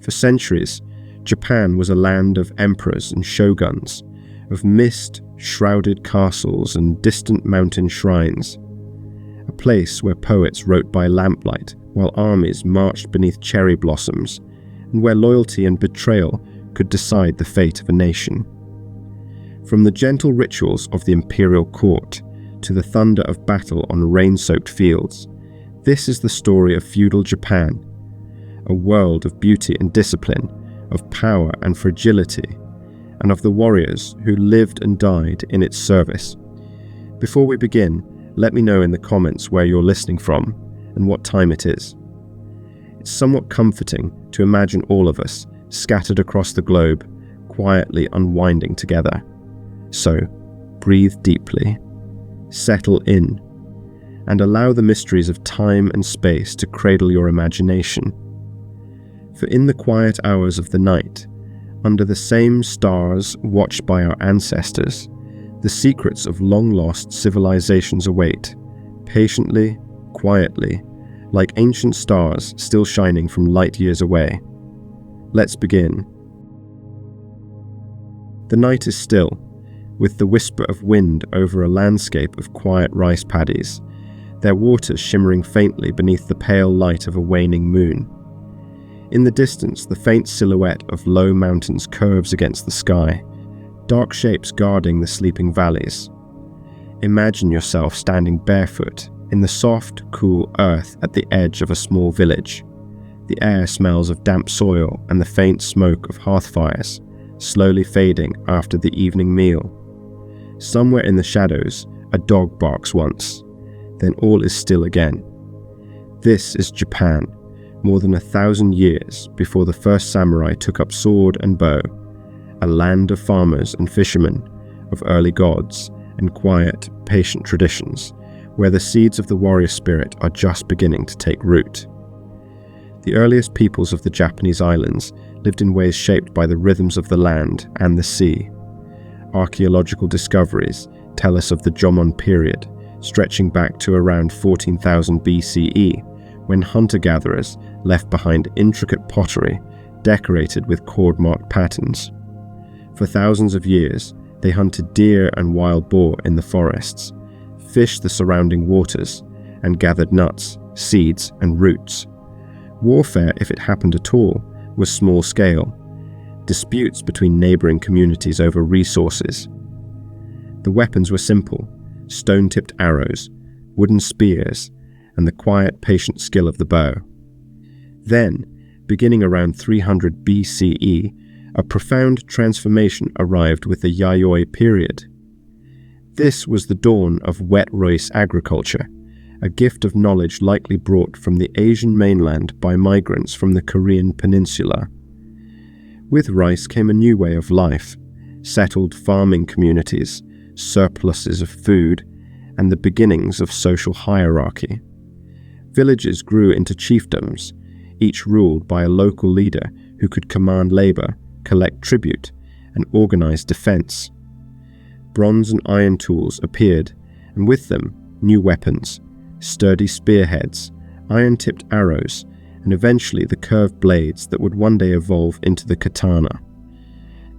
For centuries, Japan was a land of emperors and shoguns, of mist-shrouded castles and distant mountain shrines, a place where poets wrote by lamplight while armies marched beneath cherry blossoms, and where loyalty and betrayal could decide the fate of a nation. From the gentle rituals of the imperial court to the thunder of battle on rain-soaked fields, this is the story of feudal Japan, a world of beauty and discipline, of power and fragility, and of the warriors who lived and died in its service. Before we begin, let me know in the comments where you're listening from and what time it is. It's somewhat comforting to imagine all of us scattered across the globe, quietly unwinding together. So, breathe deeply, settle in, and allow the mysteries of time and space to cradle your imagination. For in the quiet hours of the night, under the same stars watched by our ancestors, the secrets of long-lost civilizations await, patiently, quietly, like ancient stars still shining from light years away. Let's begin. The night is still, with the whisper of wind over a landscape of quiet rice paddies, their waters shimmering faintly beneath the pale light of a waning moon. In the distance, the faint silhouette of low mountains curves against the sky, dark shapes guarding the sleeping valleys. Imagine yourself standing barefoot in the soft, cool earth at the edge of a small village. The air smells of damp soil and the faint smoke of hearth fires, slowly fading after the evening meal. Somewhere in the shadows, a dog barks once, then all is still again. This is Japan, more than 1,000 years before the first samurai took up sword and bow, a land of farmers and fishermen, of early gods and quiet, patient traditions, where the seeds of the warrior spirit are just beginning to take root. The earliest peoples of the Japanese islands lived in ways shaped by the rhythms of the land and the sea. Archaeological discoveries tell us of the Jōmon period, stretching back to around 14,000 BCE, when hunter-gatherers left behind intricate pottery decorated with cord-marked patterns. For thousands of years, they hunted deer and wild boar in the forests, fished the surrounding waters, and gathered nuts, seeds, and roots. Warfare, if it happened at all, was small-scale. Disputes between neighboring communities over resources. The weapons were simple: stone-tipped arrows, wooden spears, and the quiet, patient skill of the bow. Then, beginning around 300 BCE, a profound transformation arrived with the Yayoi period. This was the dawn of wet rice agriculture, a gift of knowledge likely brought from the Asian mainland by migrants from the Korean peninsula. With rice came a new way of life, settled farming communities, surpluses of food, and the beginnings of social hierarchy. Villages grew into chiefdoms, each ruled by a local leader who could command labor, collect tribute, and organize defense. Bronze and iron tools appeared, and with them, new weapons, sturdy spearheads, iron-tipped arrows, and eventually the curved blades that would one day evolve into the katana.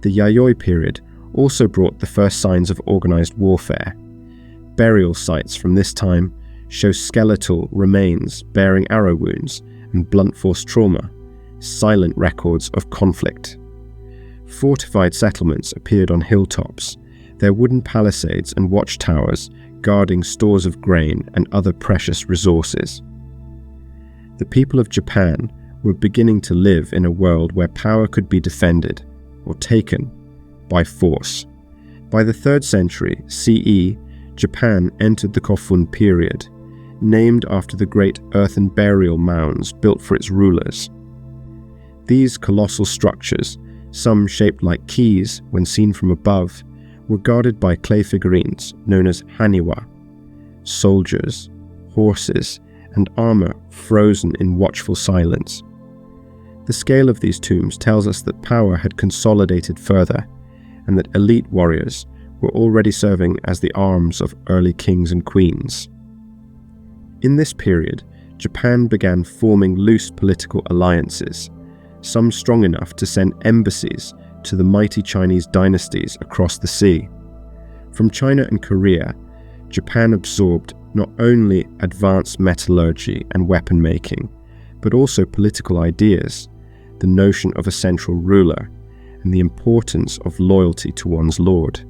The Yayoi period also brought the first signs of organized warfare. Burial sites from this time show skeletal remains bearing arrow wounds and blunt force trauma, silent records of conflict. Fortified settlements appeared on hilltops, their wooden palisades and watchtowers guarding stores of grain and other precious resources. The people of Japan were beginning to live in a world where power could be defended or taken by force. By the 3rd century CE, Japan entered the Kofun period, named after the great earthen burial mounds built for its rulers. These colossal structures, some shaped like keys when seen from above, were guarded by clay figurines known as haniwa, soldiers, horses, and armor frozen in watchful silence. The scale of these tombs tells us that power had consolidated further, and that elite warriors were already serving as the arms of early kings and queens. In this period, Japan began forming loose political alliances, some strong enough to send embassies to the mighty Chinese dynasties across the sea. From China and Korea, Japan absorbed not only advanced metallurgy and weapon making, but also political ideas, the notion of a central ruler, and the importance of loyalty to one's lord.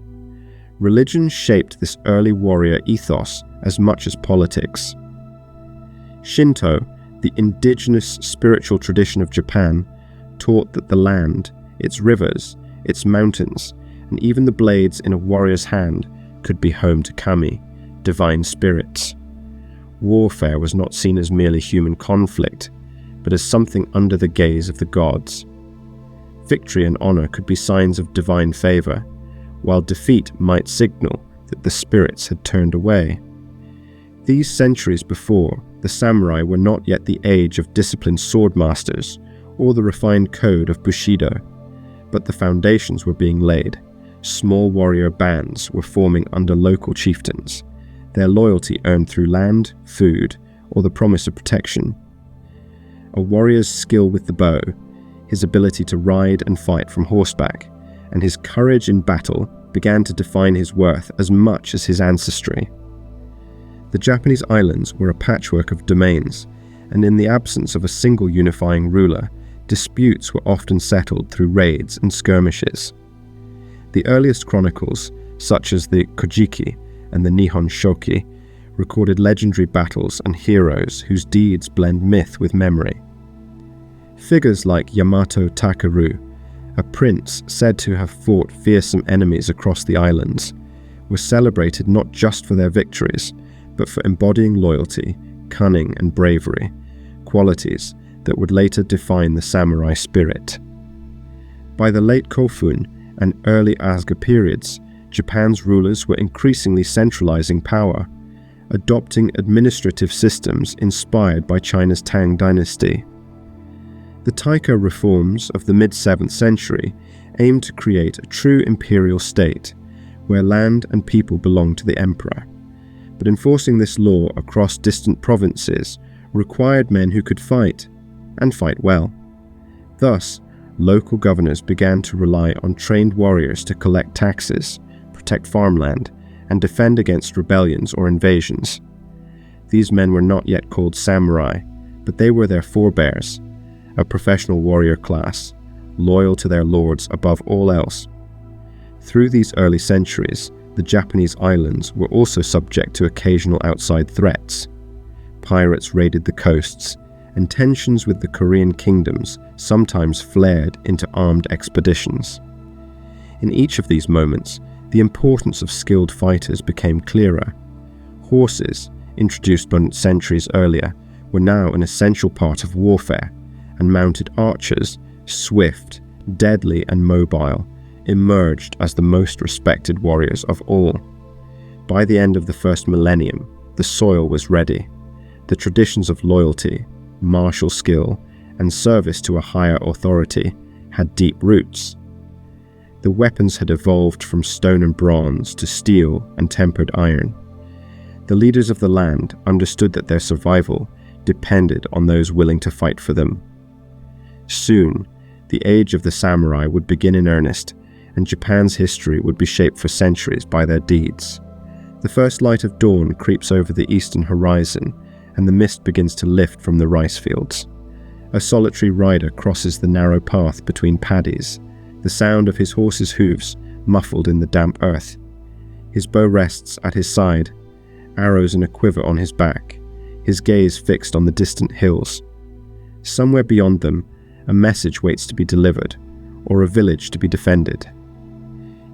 Religion shaped this early warrior ethos as much as politics. Shinto, the indigenous spiritual tradition of Japan, taught that the land, its rivers, its mountains, and even the blades in a warrior's hand could be home to kami, divine spirits. Warfare was not seen as merely human conflict, but as something under the gaze of the gods. Victory and honor could be signs of divine favor, while defeat might signal that the spirits had turned away. These centuries before, the samurai were not yet the age of disciplined swordmasters or the refined code of Bushidō, but the foundations were being laid. Small warrior bands were forming under local chieftains, their loyalty earned through land, food, or the promise of protection. A warrior's skill with the bow, his ability to ride and fight from horseback, and his courage in battle began to define his worth as much as his ancestry. The Japanese islands were a patchwork of domains, and in the absence of a single unifying ruler, disputes were often settled through raids and skirmishes. The earliest chronicles, such as the Kojiki and the Nihon Shoki, recorded legendary battles and heroes whose deeds blend myth with memory. Figures like Yamato Takeru, a prince said to have fought fearsome enemies across the islands, were celebrated not just for their victories, but for embodying loyalty, cunning, and bravery, qualities that would later define the samurai spirit. By the late Kofun and early Asuga periods, Japan's rulers were increasingly centralizing power, adopting administrative systems inspired by China's Tang dynasty. The Taika reforms of the mid-7th century aimed to create a true imperial state, where land and people belonged to the emperor. But enforcing this law across distant provinces required men who could fight, and fight well. Thus, local governors began to rely on trained warriors to collect taxes, protect farmland, and defend against rebellions or invasions. These men were not yet called samurai, but they were their forebears, a professional warrior class, loyal to their lords above all else. Through these early centuries, the Japanese islands were also subject to occasional outside threats. Pirates raided the coasts, and tensions with the Korean kingdoms sometimes flared into armed expeditions. In each of these moments, the importance of skilled fighters became clearer. Horses, introduced centuries earlier, were now an essential part of warfare, and mounted archers, swift, deadly, and mobile, emerged as the most respected warriors of all. By the end of the first millennium, the soil was ready. The traditions of loyalty, martial skill, and service to a higher authority had deep roots. The weapons had evolved from stone and bronze to steel and tempered iron. The leaders of the land understood that their survival depended on those willing to fight for them. Soon, the age of the samurai would begin in earnest, and Japan's history would be shaped for centuries by their deeds. The first light of dawn creeps over the eastern horizon, and the mist begins to lift from the rice fields. A solitary rider crosses the narrow path between paddies, the sound of his horse's hooves muffled in the damp earth. His bow rests at his side, arrows in a quiver on his back, his gaze fixed on the distant hills. Somewhere beyond them, a message waits to be delivered, or a village to be defended.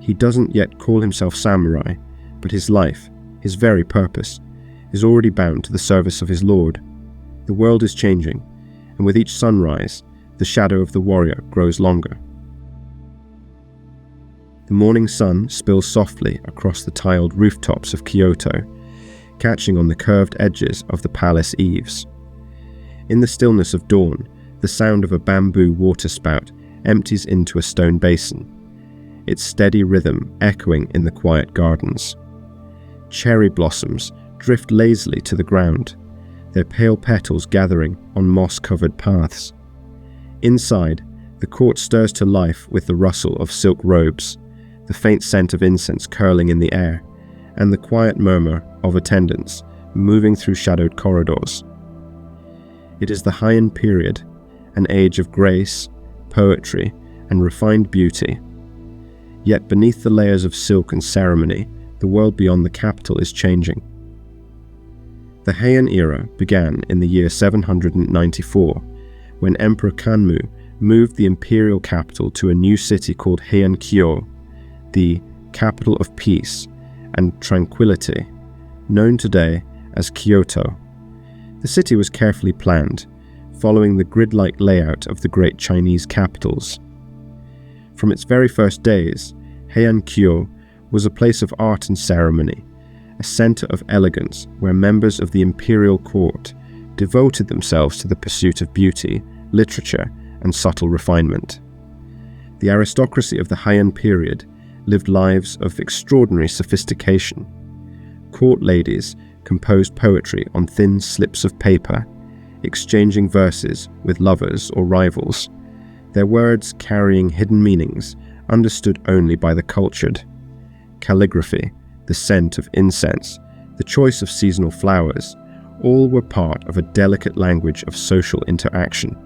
He doesn't yet call himself samurai, but his life, his very purpose, is already bound to the service of his lord. The world is changing, and with each sunrise, the shadow of the warrior grows longer. The morning sun spills softly across the tiled rooftops of Kyoto, catching on the curved edges of the palace eaves. In the stillness of dawn, the sound of a bamboo waterspout empties into a stone basin, its steady rhythm echoing in the quiet gardens. Cherry blossoms drift lazily to the ground, their pale petals gathering on moss-covered paths. Inside, the court stirs to life with the rustle of silk robes, the faint scent of incense curling in the air, and the quiet murmur of attendants moving through shadowed corridors. It is the Heian period, an age of grace, poetry, and refined beauty. Yet beneath the layers of silk and ceremony, the world beyond the capital is changing. The Heian era began in the year 794, when Emperor Kanmu moved the imperial capital to a new city called Heian-kyo, the capital of peace and tranquility, known today as Kyoto. The city was carefully planned, following the grid-like layout of the great Chinese capitals. From its very first days, Heian-kyo was a place of art and ceremony, a center of elegance where members of the imperial court devoted themselves to the pursuit of beauty, literature, and subtle refinement. The aristocracy of the Heian period lived lives of extraordinary sophistication. Court ladies composed poetry on thin slips of paper, exchanging verses with lovers or rivals, their words carrying hidden meanings understood only by the cultured. Calligraphy, the scent of incense, the choice of seasonal flowers, all were part of a delicate language of social interaction.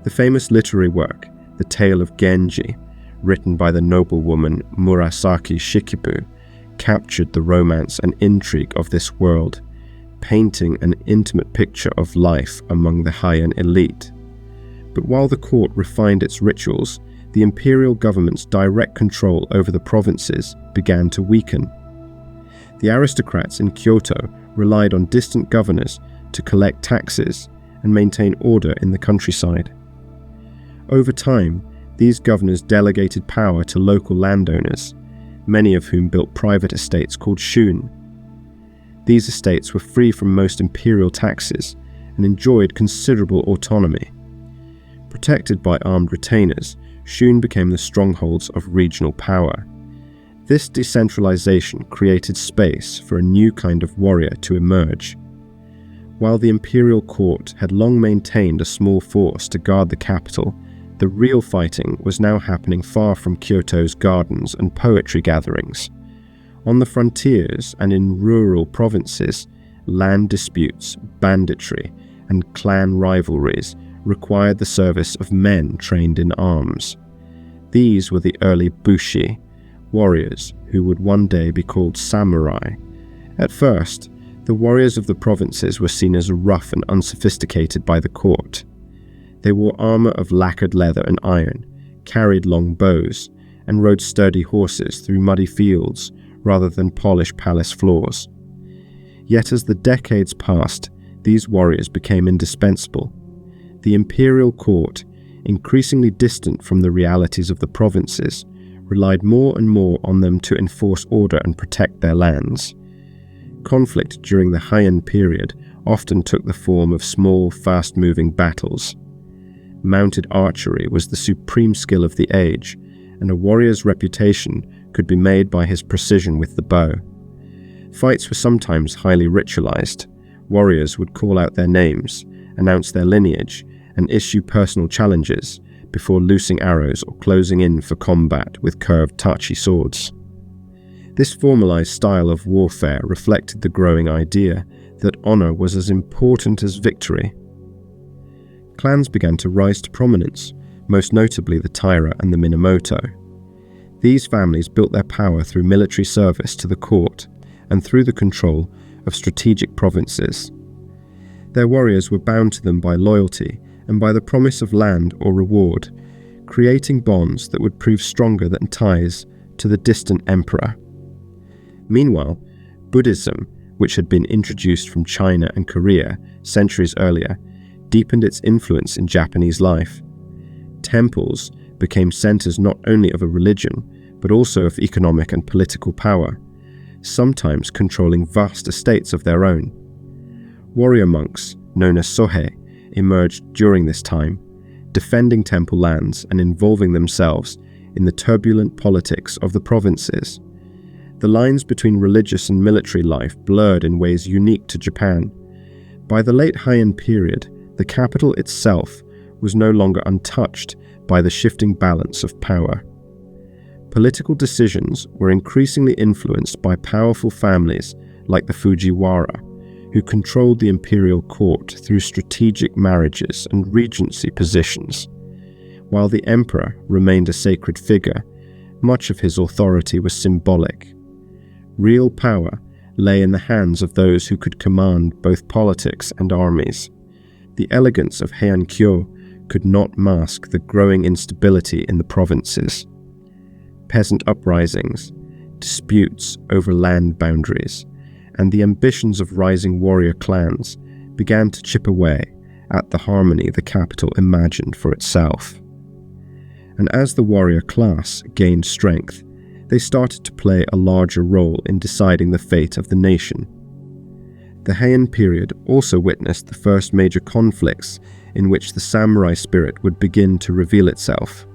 The famous literary work, The Tale of Genji, written by the noblewoman Murasaki Shikibu, captured the romance and intrigue of this world, painting an intimate picture of life among the Heian elite. But while the court refined its rituals, the imperial government's direct control over the provinces began to weaken. The aristocrats in Kyoto relied on distant governors to collect taxes and maintain order in the countryside. Over time, these governors delegated power to local landowners, many of whom built private estates called shun. These estates were free from most imperial taxes and enjoyed considerable autonomy. Protected by armed retainers, shun became the strongholds of regional power. This decentralization created space for a new kind of warrior to emerge. While the imperial court had long maintained a small force to guard the capital, the real fighting was now happening far from Kyoto's gardens and poetry gatherings. On the frontiers and in rural provinces, land disputes, banditry, and clan rivalries required the service of men trained in arms. These were the early bushi, warriors who would one day be called samurai. At first, the warriors of the provinces were seen as rough and unsophisticated by the court. They wore armor of lacquered leather and iron, carried long bows, and rode sturdy horses through muddy fields rather than polished palace floors. Yet as the decades passed, these warriors became indispensable. The imperial court, increasingly distant from the realities of the provinces, relied more and more on them to enforce order and protect their lands. Conflict during the Heian period often took the form of small, fast-moving battles. Mounted archery was the supreme skill of the age, and a warrior's reputation could be made by his precision with the bow. Fights were sometimes highly ritualized. Warriors would call out their names, announce their lineage, and issue personal challenges before loosing arrows or closing in for combat with curved tachi swords. This formalized style of warfare reflected the growing idea that honor was as important as victory. Clans began to rise to prominence, most notably the Taira and the Minamoto. These families built their power through military service to the court and through the control of strategic provinces. Their warriors were bound to them by loyalty and by the promise of land or reward, creating bonds that would prove stronger than ties to the distant emperor. Meanwhile, Buddhism, which had been introduced from China and Korea centuries earlier, deepened its influence in Japanese life. Temples became centers not only of a religion, but also of economic and political power, sometimes controlling vast estates of their own. Warrior monks, known as sohei, emerged during this time, defending temple lands and involving themselves in the turbulent politics of the provinces. The lines between religious and military life blurred in ways unique to Japan. By the late Heian period, the capital itself was no longer untouched by the shifting balance of power. Political decisions were increasingly influenced by powerful families like the Fujiwara, who controlled the imperial court through strategic marriages and regency positions. While the emperor remained a sacred figure, much of his authority was symbolic. Real power lay in the hands of those who could command both politics and armies. The elegance of Heian could not mask the growing instability in the provinces. Peasant uprisings, disputes over land boundaries, and the ambitions of rising warrior clans began to chip away at the harmony the capital imagined for itself. And as the warrior class gained strength, they started to play a larger role in deciding the fate of the nation. The Heian period also witnessed the first major conflicts in which the samurai spirit would begin to reveal itself.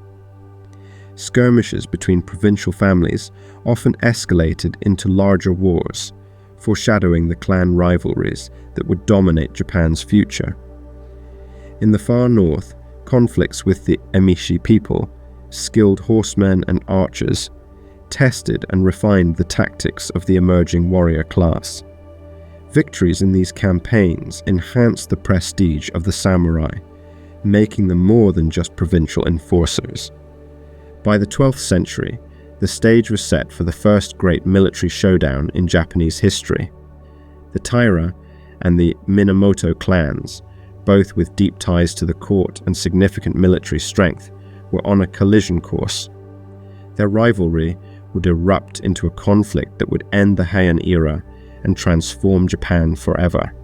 Skirmishes between provincial families often escalated into larger wars, foreshadowing the clan rivalries that would dominate Japan's future. In the far north, conflicts with the Emishi people, skilled horsemen and archers, tested and refined the tactics of the emerging warrior class. Victories in these campaigns enhanced the prestige of the samurai, making them more than just provincial enforcers. By the 12th century, the stage was set for the first great military showdown in Japanese history. The Taira and the Minamoto clans, both with deep ties to the court and significant military strength, were on a collision course. Their rivalry would erupt into a conflict that would end the Heian era and transform Japan forever.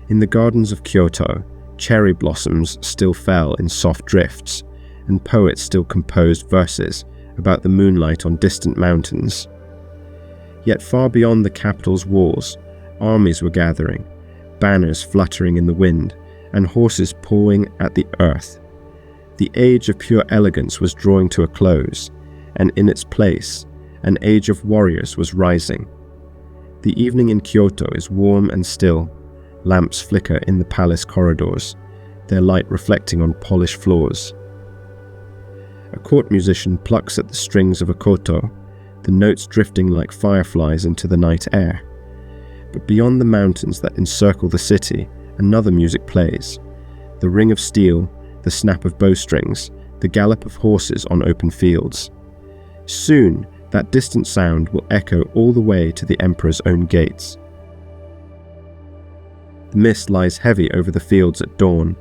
In the gardens of Kyoto, cherry blossoms still fell in soft drifts, and poets still composed verses about the moonlight on distant mountains. Yet far beyond the capital's walls, armies were gathering, banners fluttering in the wind, and horses pawing at the earth. The age of pure elegance was drawing to a close, and in its place, an age of warriors was rising. The evening in Kyoto is warm and still. Lamps flicker in the palace corridors, their light reflecting on polished floors. A court musician plucks at the strings of a koto, the notes drifting like fireflies into the night air. But beyond the mountains that encircle the city, another music plays. The ring of steel, the snap of bowstrings, the gallop of horses on open fields. Soon, that distant sound will echo all the way to the emperor's own gates. The mist lies heavy over the fields at dawn,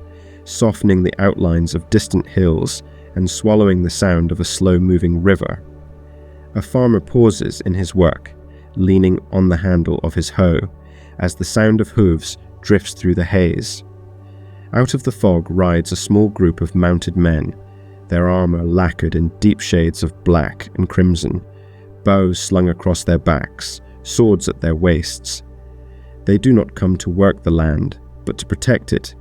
softening the outlines of distant hills and swallowing the sound of a slow-moving river. A farmer pauses in his work, leaning on the handle of his hoe, as the sound of hooves drifts through the haze. Out of the fog rides a small group of mounted men, their armor lacquered in deep shades of black and crimson, bows slung across their backs, swords at their waists. They do not come to work the land, but to protect it,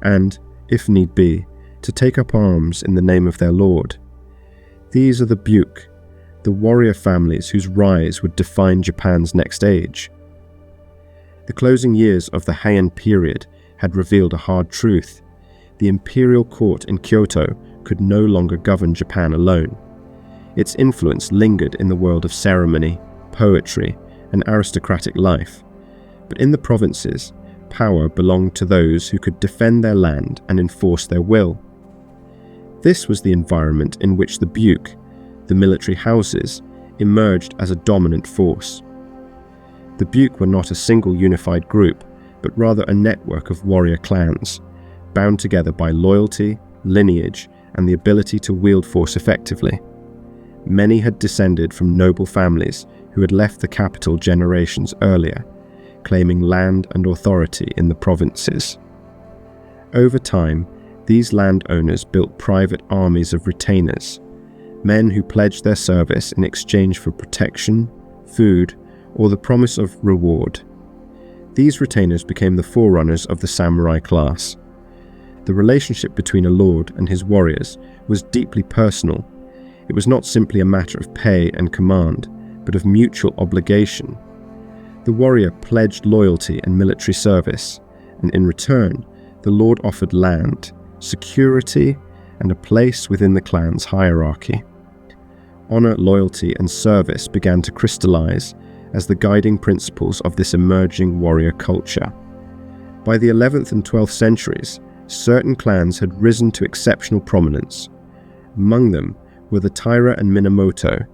and, if need be, to take up arms in the name of their lord. These are the Buke, the warrior families whose rise would define Japan's next age. The closing years of the Heian period had revealed a hard truth. The imperial court in Kyoto could no longer govern Japan alone. Its influence lingered in the world of ceremony, poetry, and aristocratic life. But in the provinces, power belonged to those who could defend their land and enforce their will. This was the environment in which the Buke, the military houses, emerged as a dominant force. The Buke were not a single unified group, but rather a network of warrior clans, bound together by loyalty, lineage, and the ability to wield force effectively. Many had descended from noble families who had left the capital generations earlier, claiming land and authority in the provinces. Over time, these landowners built private armies of retainers, men who pledged their service in exchange for protection, food, or the promise of reward. These retainers became the forerunners of the samurai class. The relationship between a lord and his warriors was deeply personal. It was not simply a matter of pay and command, but of mutual obligation. The warrior pledged loyalty and military service, and in return, the lord offered land, security, and a place within the clan's hierarchy. Honor, loyalty, and service began to crystallize as the guiding principles of this emerging warrior culture. By the 11th and 12th centuries, certain clans had risen to exceptional prominence. Among them were the Taira and Minamoto,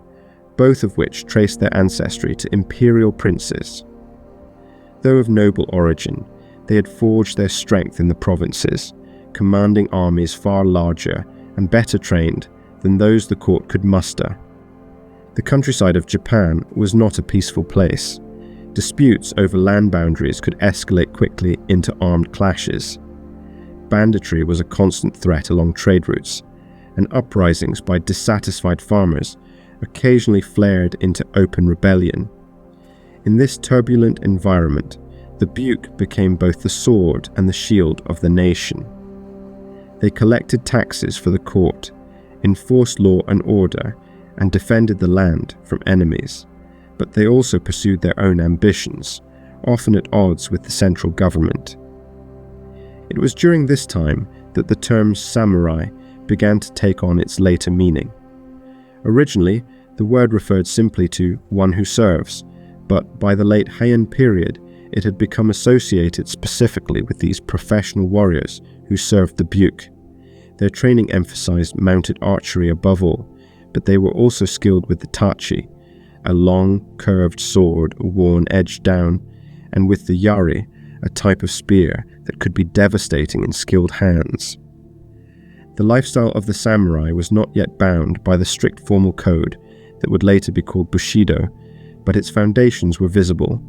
both of which traced their ancestry to imperial princes. Though of noble origin, they had forged their strength in the provinces, commanding armies far larger and better trained than those the court could muster. The countryside of Japan was not a peaceful place. Disputes over land boundaries could escalate quickly into armed clashes. Banditry was a constant threat along trade routes, and uprisings by dissatisfied farmers occasionally flared into open rebellion. In this turbulent environment, the Buke became both the sword and the shield of the nation. They collected taxes for the court, enforced law and order, and defended the land from enemies, but they also pursued their own ambitions, often at odds with the central government. It was during this time that the term samurai began to take on its later meaning. Originally, the word referred simply to one who serves, but by the late Heian period, it had become associated specifically with these professional warriors who served the Buke. Their training emphasized mounted archery above all, but they were also skilled with the tachi, a long, curved sword worn edge down, and with the yari, a type of spear that could be devastating in skilled hands. The lifestyle of the samurai was not yet bound by the strict formal code that would later be called Bushidō, but its foundations were visible.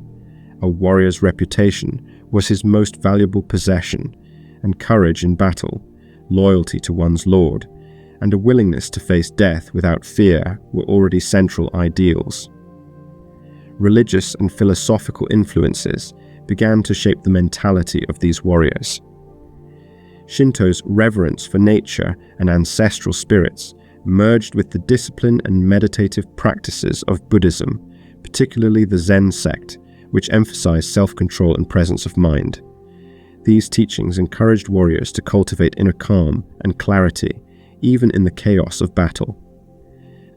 A warrior's reputation was his most valuable possession, and courage in battle, loyalty to one's lord, and a willingness to face death without fear were already central ideals. Religious and philosophical influences began to shape the mentality of these warriors. Shinto's reverence for nature and ancestral spirits merged with the discipline and meditative practices of Buddhism, particularly the Zen sect, which emphasized self-control and presence of mind. These teachings encouraged warriors to cultivate inner calm and clarity, even in the chaos of battle.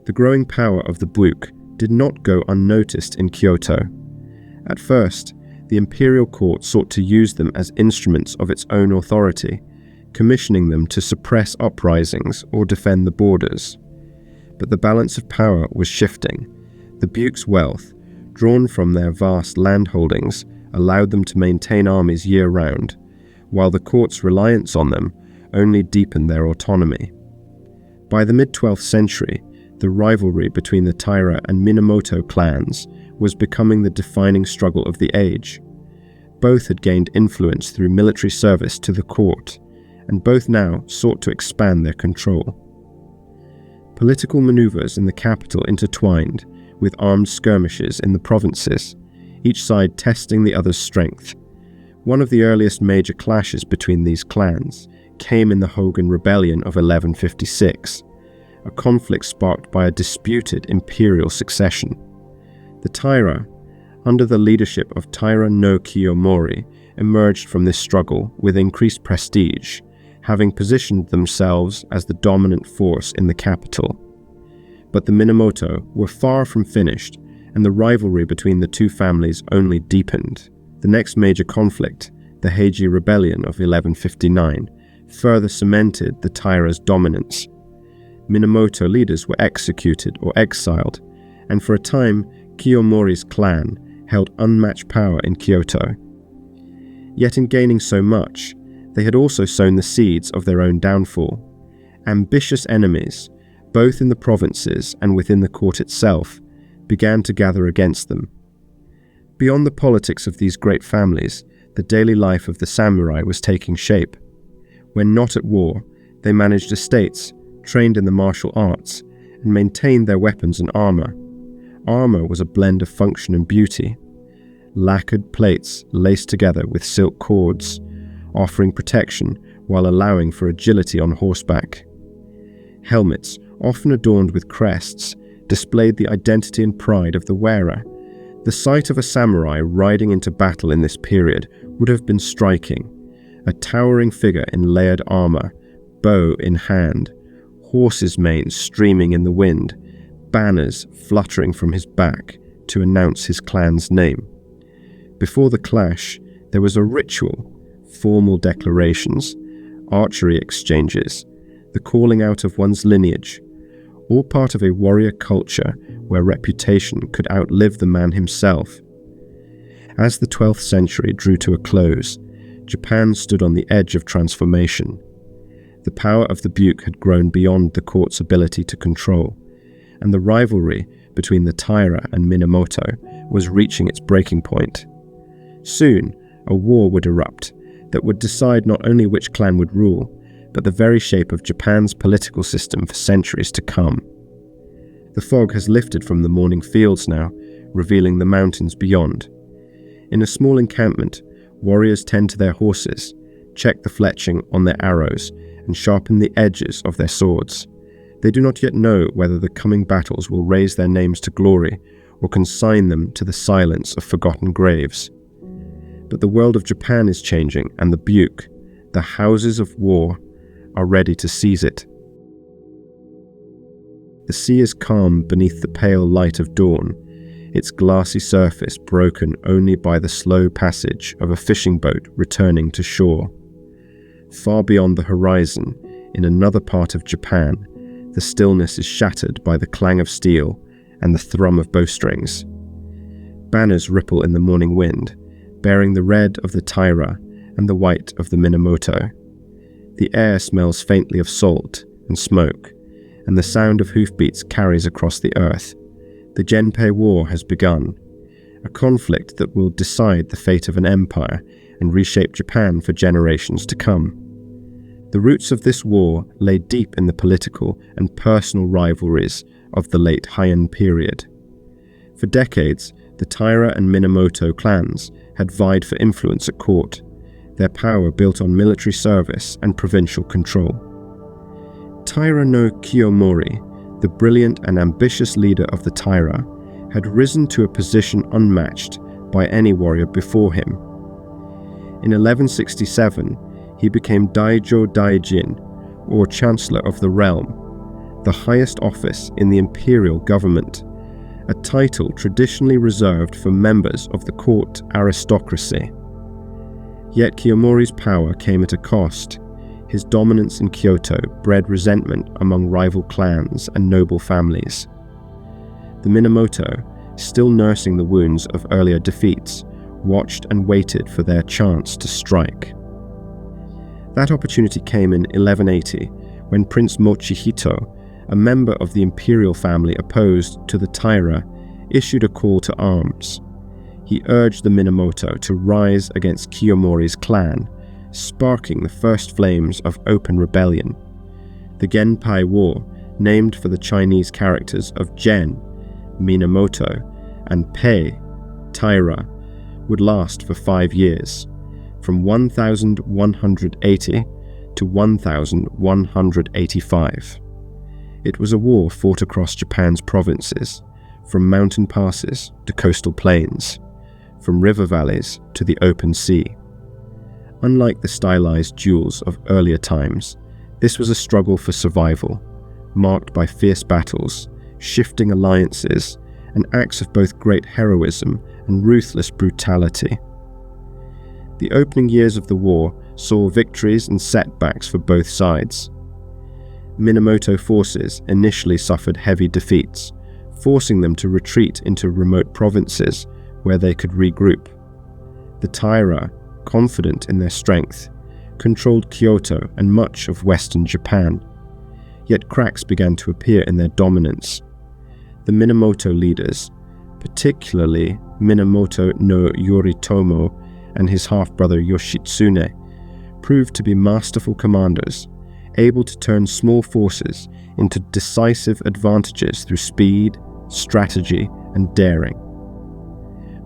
The growing power of the Buke did not go unnoticed in Kyoto. At first, the imperial court sought to use them as instruments of its own authority, commissioning them to suppress uprisings or defend the borders. But the balance of power was shifting. The Buke's wealth, drawn from their vast landholdings, allowed them to maintain armies year-round, while the court's reliance on them only deepened their autonomy. By the mid-12th century, the rivalry between the Taira and Minamoto clans was becoming the defining struggle of the age. Both had gained influence through military service to the court, and both now sought to expand their control. Political maneuvers in the capital intertwined with armed skirmishes in the provinces, each side testing the other's strength. One of the earliest major clashes between these clans came in the Hogan Rebellion of 1156, a conflict sparked by a disputed imperial succession. The Taira, under the leadership of Taira no Kiyomori, emerged from this struggle with increased prestige, having positioned themselves as the dominant force in the capital. But the Minamoto were far from finished, and the rivalry between the two families only deepened. The next major conflict, the Heiji Rebellion of 1159, further cemented the Taira's dominance. Minamoto leaders were executed or exiled, and for a time, Kiyomori's clan held unmatched power in Kyoto. Yet in gaining so much, they had also sown the seeds of their own downfall. Ambitious enemies, both in the provinces and within the court itself, began to gather against them. Beyond the politics of these great families, the daily life of the samurai was taking shape. When not at war, they managed estates, trained in the martial arts, and maintained their weapons and armor. Armor was a blend of function and beauty. Lacquered plates laced together with silk cords, offering protection while allowing for agility on horseback. Helmets, often adorned with crests, displayed the identity and pride of the wearer. The sight of a samurai riding into battle in this period would have been striking. A towering figure in layered armor, bow in hand, horses' manes streaming in the wind, banners fluttering from his back to announce his clan's name. Before the clash, there was a ritual, formal declarations, archery exchanges, the calling out of one's lineage, all part of a warrior culture where reputation could outlive the man himself. As the 12th century drew to a close, Japan stood on the edge of transformation. The power of the Buke had grown beyond the court's ability to control, and the rivalry between the Taira and Minamoto was reaching its breaking point. Soon, a war would erupt that would decide not only which clan would rule, but the very shape of Japan's political system for centuries to come. The fog has lifted from the morning fields now, revealing the mountains beyond. In a small encampment, warriors tend to their horses, check the fletching on their arrows, and sharpen the edges of their swords. They do not yet know whether the coming battles will raise their names to glory or consign them to the silence of forgotten graves. But the world of Japan is changing, and the Buke, the houses of war, are ready to seize it. The sea is calm beneath the pale light of dawn, its glassy surface broken only by the slow passage of a fishing boat returning to shore. Far beyond the horizon, in another part of Japan, the stillness is shattered by the clang of steel and the thrum of bowstrings. Banners ripple in the morning wind, bearing the red of the Taira and the white of the Minamoto. The air smells faintly of salt and smoke, and the sound of hoofbeats carries across the earth. The Genpei War has begun, a conflict that will decide the fate of an empire and reshape Japan for generations to come. The roots of this war lay deep in the political and personal rivalries of the late Heian period. For decades, the Taira and Minamoto clans had vied for influence at court, their power built on military service and provincial control. Taira no Kiyomori, the brilliant and ambitious leader of the Taira, had risen to a position unmatched by any warrior before him. In 1167, he became Daijo Daijin, or Chancellor of the Realm, the highest office in the imperial government, a title traditionally reserved for members of the court aristocracy. Yet Kiyomori's power came at a cost. His dominance in Kyoto bred resentment among rival clans and noble families. The Minamoto, still nursing the wounds of earlier defeats, watched and waited for their chance to strike. That opportunity came in 1180, when Prince Mochihito, a member of the imperial family opposed to the Taira, issued a call to arms. He urged the Minamoto to rise against Kiyomori's clan, sparking the first flames of open rebellion. The Genpei War, named for the Chinese characters of Gen, Minamoto, and Pei, Taira, would last for 5 years, from 1180 to 1185. It was a war fought across Japan's provinces, from mountain passes to coastal plains, from river valleys to the open sea. Unlike the stylized duels of earlier times, this was a struggle for survival, marked by fierce battles, shifting alliances, and acts of both great heroism and ruthless brutality. The opening years of the war saw victories and setbacks for both sides. Minamoto forces initially suffered heavy defeats, forcing them to retreat into remote provinces where they could regroup. The Taira, confident in their strength, controlled Kyoto and much of western Japan. Yet cracks began to appear in their dominance. The Minamoto leaders, particularly Minamoto no Yoritomo and his half-brother Yoshitsune, proved to be masterful commanders, able to turn small forces into decisive advantages through speed, strategy, and daring.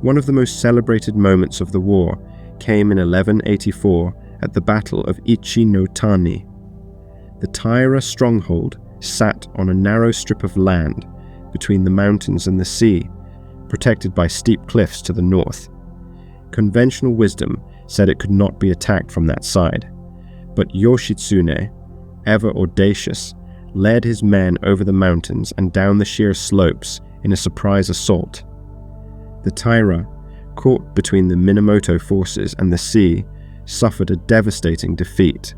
One of the most celebrated moments of the war came in 1184 at the Battle of Ichi no Tani. The Taira stronghold sat on a narrow strip of land between the mountains and the sea, protected by steep cliffs to the north. Conventional wisdom said it could not be attacked from that side, but Yoshitsune, ever audacious, led his men over the mountains and down the sheer slopes in a surprise assault. The Taira, caught between the Minamoto forces and the sea, suffered a devastating defeat.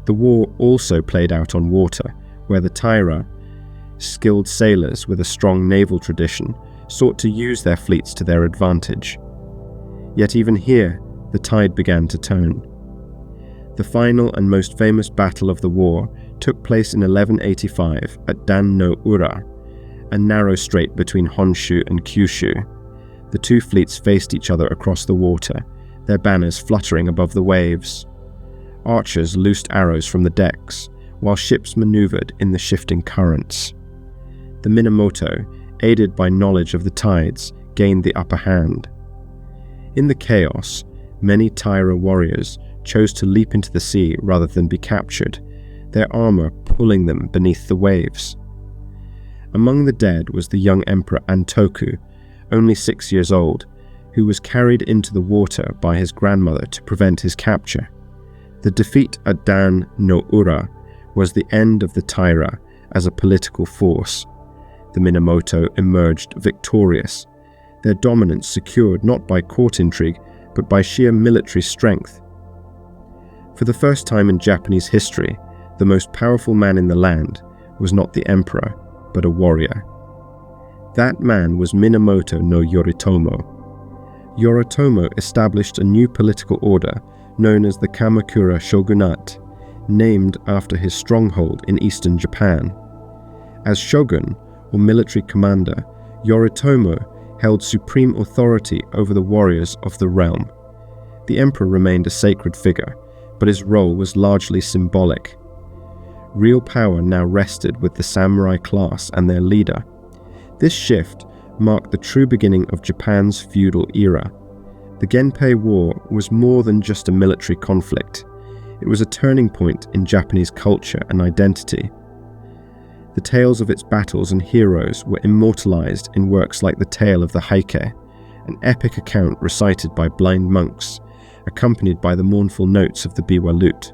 The war also played out on water, where the Taira, skilled sailors with a strong naval tradition, sought to use their fleets to their advantage. Yet even here, the tide began to turn. The final and most famous battle of the war took place in 1185 at Dan no Ura, a narrow strait between Honshu and Kyushu. The two fleets faced each other across the water, their banners fluttering above the waves. Archers loosed arrows from the decks, while ships maneuvered in the shifting currents. The Minamoto, aided by knowledge of the tides, gained the upper hand. In the chaos, many Taira warriors chose to leap into the sea rather than be captured, their armor pulling them beneath the waves. Among the dead was the young Emperor Antoku, only 6 years old, who was carried into the water by his grandmother to prevent his capture. The defeat at Dan no Ura was the end of the Taira as a political force. The Minamoto emerged victorious, their dominance secured not by court intrigue, but by sheer military strength. For the first time in Japanese history, the most powerful man in the land was not the emperor, but a warrior. That man was Minamoto no Yoritomo. Yoritomo established a new political order known as the Kamakura Shogunate, named after his stronghold in eastern Japan. As shogun, or military commander, Yoritomo held supreme authority over the warriors of the realm. The emperor remained a sacred figure, but his role was largely symbolic. Real power now rested with the samurai class and their leader. This shift marked the true beginning of Japan's feudal era. The Genpei War was more than just a military conflict. It was a turning point in Japanese culture and identity. The tales of its battles and heroes were immortalized in works like the Tale of the Heike, an epic account recited by blind monks, accompanied by the mournful notes of the biwa lute.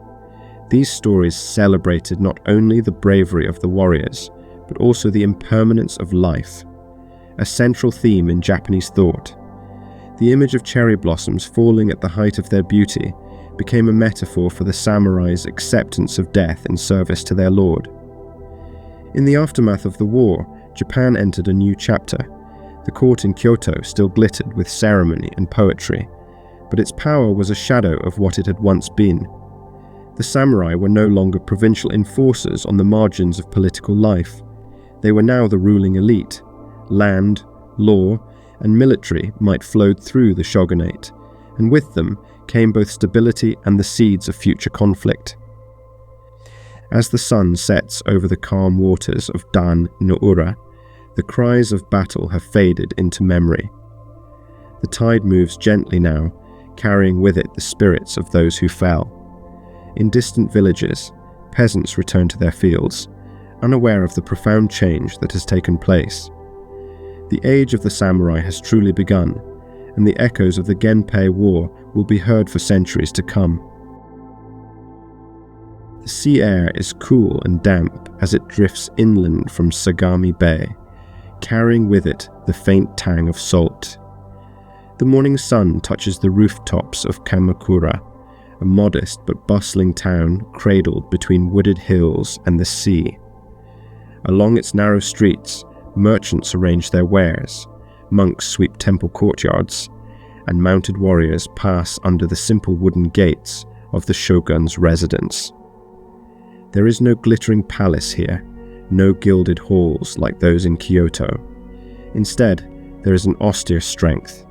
These stories celebrated not only the bravery of the warriors, but also the impermanence of life, a central theme in Japanese thought. The image of cherry blossoms falling at the height of their beauty became a metaphor for the samurai's acceptance of death in service to their lord. In the aftermath of the war, Japan entered a new chapter. The court in Kyoto still glittered with ceremony and poetry, but its power was a shadow of what it had once been. The samurai were no longer provincial enforcers on the margins of political life. They were now the ruling elite. Land, law, and military might flowed through the shogunate, and with them came both stability and the seeds of future conflict. As the sun sets over the calm waters of Dan no Ura, the cries of battle have faded into memory. The tide moves gently now, carrying with it the spirits of those who fell. In distant villages, peasants return to their fields, unaware of the profound change that has taken place. The age of the samurai has truly begun, and the echoes of the Genpei War will be heard for centuries to come. The sea air is cool and damp as it drifts inland from Sagami Bay, carrying with it the faint tang of salt. The morning sun touches the rooftops of Kamakura, a modest but bustling town cradled between wooded hills and the sea. Along its narrow streets, merchants arrange their wares, monks sweep temple courtyards, and mounted warriors pass under the simple wooden gates of the shogun's residence. There is no glittering palace here, no gilded halls like those in Kyoto. Instead, there is an austere strength,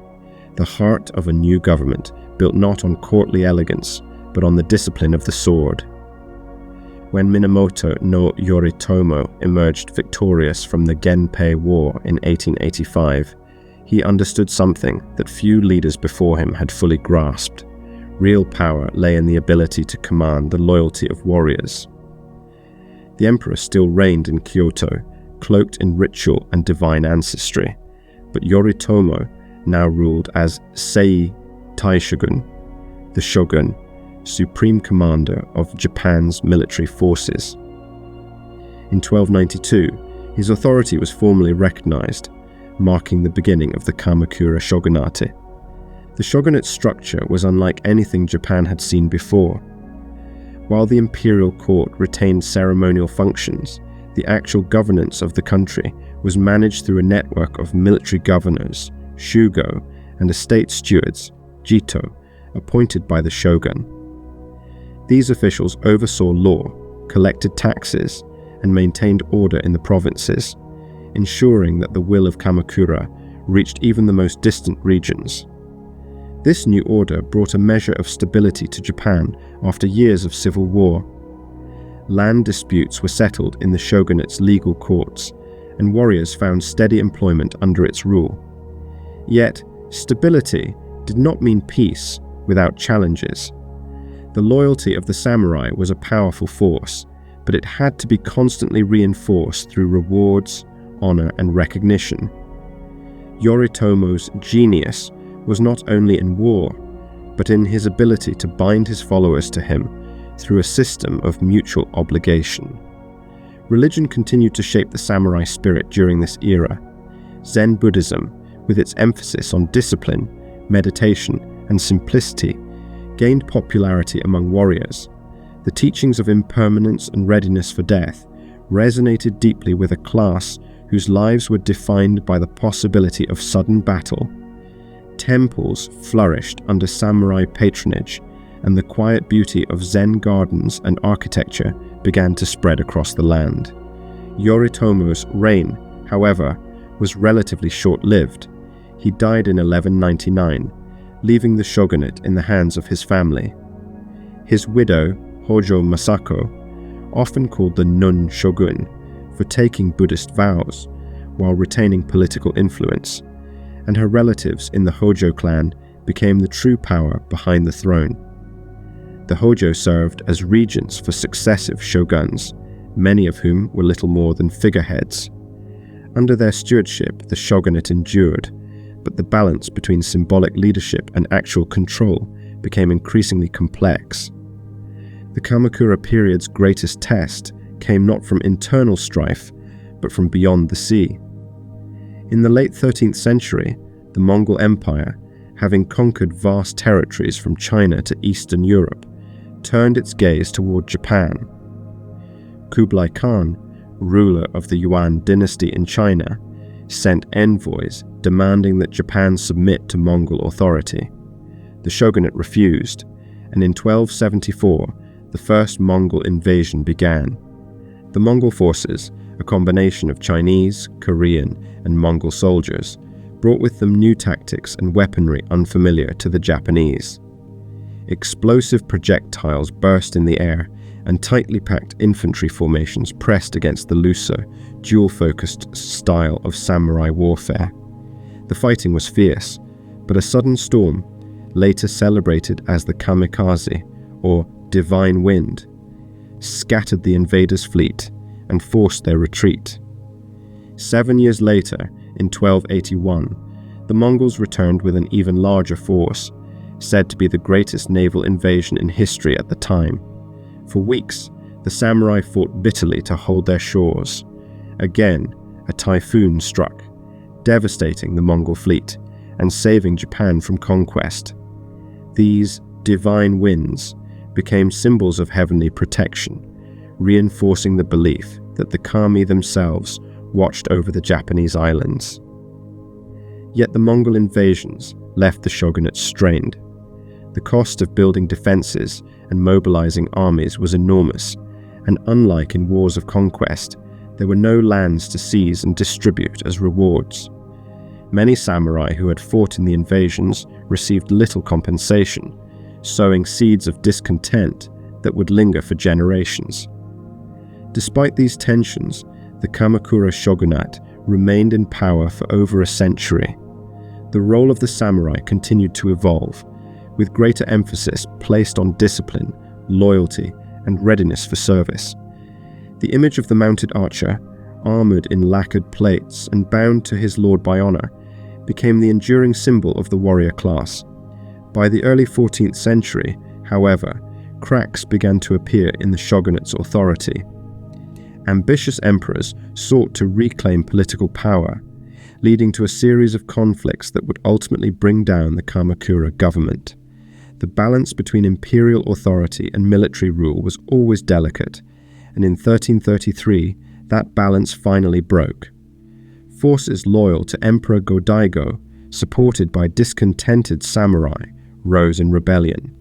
the heart of a new government built not on courtly elegance, but on the discipline of the sword. When Minamoto no Yoritomo emerged victorious from the Genpei War in 1885, he understood something that few leaders before him had fully grasped. Real power lay in the ability to command the loyalty of warriors. The emperor still reigned in Kyoto, cloaked in ritual and divine ancestry, but Yoritomo now ruled as Sei Taishogun, the shogun, supreme commander of Japan's military forces. In 1292, his authority was formally recognized, marking the beginning of the Kamakura Shogunate. The shogunate structure was unlike anything Japan had seen before. While the imperial court retained ceremonial functions, the actual governance of the country was managed through a network of military governors, shugo, and estate stewards, jito, appointed by the shogun. These officials oversaw law, collected taxes, and maintained order in the provinces, ensuring that the will of Kamakura reached even the most distant regions. This new order brought a measure of stability to Japan after years of civil war. Land disputes were settled in the shogunate's legal courts, and warriors found steady employment under its rule. Yet, stability did not mean peace without challenges. The loyalty of the samurai was a powerful force, but it had to be constantly reinforced through rewards, honor, and recognition. Yoritomo's genius was not only in war, but in his ability to bind his followers to him through a system of mutual obligation. Religion continued to shape the samurai spirit during this era. Zen Buddhism, with its emphasis on discipline, meditation, and simplicity, gained popularity among warriors. The teachings of impermanence and readiness for death resonated deeply with a class whose lives were defined by the possibility of sudden battle. Temples flourished under samurai patronage, and the quiet beauty of Zen gardens and architecture began to spread across the land. Yoritomo's reign, however, was relatively short-lived. He died in 1199, leaving the shogunate in the hands of his family. His widow, Hojo Masako, often called the Nun Shogun, for taking Buddhist vows while retaining political influence, and her relatives in the Hojo clan became the true power behind the throne. The Hojo served as regents for successive shoguns, many of whom were little more than figureheads. Under their stewardship, the shogunate endured, but the balance between symbolic leadership and actual control became increasingly complex. The Kamakura period's greatest test came not from internal strife, but from beyond the sea. In the late 13th century, the Mongol Empire, having conquered vast territories from China to Eastern Europe, turned its gaze toward Japan. Kublai Khan, ruler of the Yuan dynasty in China, sent envoys demanding that Japan submit to Mongol authority. The shogunate refused, and in 1274, the first Mongol invasion began. The Mongol forces, a combination of Chinese, Korean, and Mongol soldiers, brought with them new tactics and weaponry unfamiliar to the Japanese. Explosive projectiles burst in the air, and tightly packed infantry formations pressed against the looser, dual-focused style of samurai warfare. The fighting was fierce, but a sudden storm, later celebrated as the kamikaze, or divine wind, scattered the invaders' fleet and forced their retreat. 7 years later, in 1281, the Mongols returned with an even larger force, said to be the greatest naval invasion in history at the time. For weeks, the samurai fought bitterly to hold their shores. Again, a typhoon struck, devastating the Mongol fleet and saving Japan from conquest. These divine winds became symbols of heavenly protection, reinforcing the belief that the kami themselves watched over the Japanese islands. Yet the Mongol invasions left the shogunate strained. The cost of building defenses and mobilizing armies was enormous, and unlike in wars of conquest, there were no lands to seize and distribute as rewards. Many samurai who had fought in the invasions received little compensation, sowing seeds of discontent that would linger for generations. Despite these tensions, the Kamakura shogunate remained in power for over a century. The role of the samurai continued to evolve, with greater emphasis placed on discipline, loyalty, and readiness for service. The image of the mounted archer, armored in lacquered plates and bound to his lord by honor, became the enduring symbol of the warrior class. By the early 14th century, however, cracks began to appear in the shogunate's authority. Ambitious emperors sought to reclaim political power, leading to a series of conflicts that would ultimately bring down the Kamakura government. The balance between imperial authority and military rule was always delicate, and in 1333, that balance finally broke. Forces loyal to Emperor Go-Daigo, supported by discontented samurai, rose in rebellion.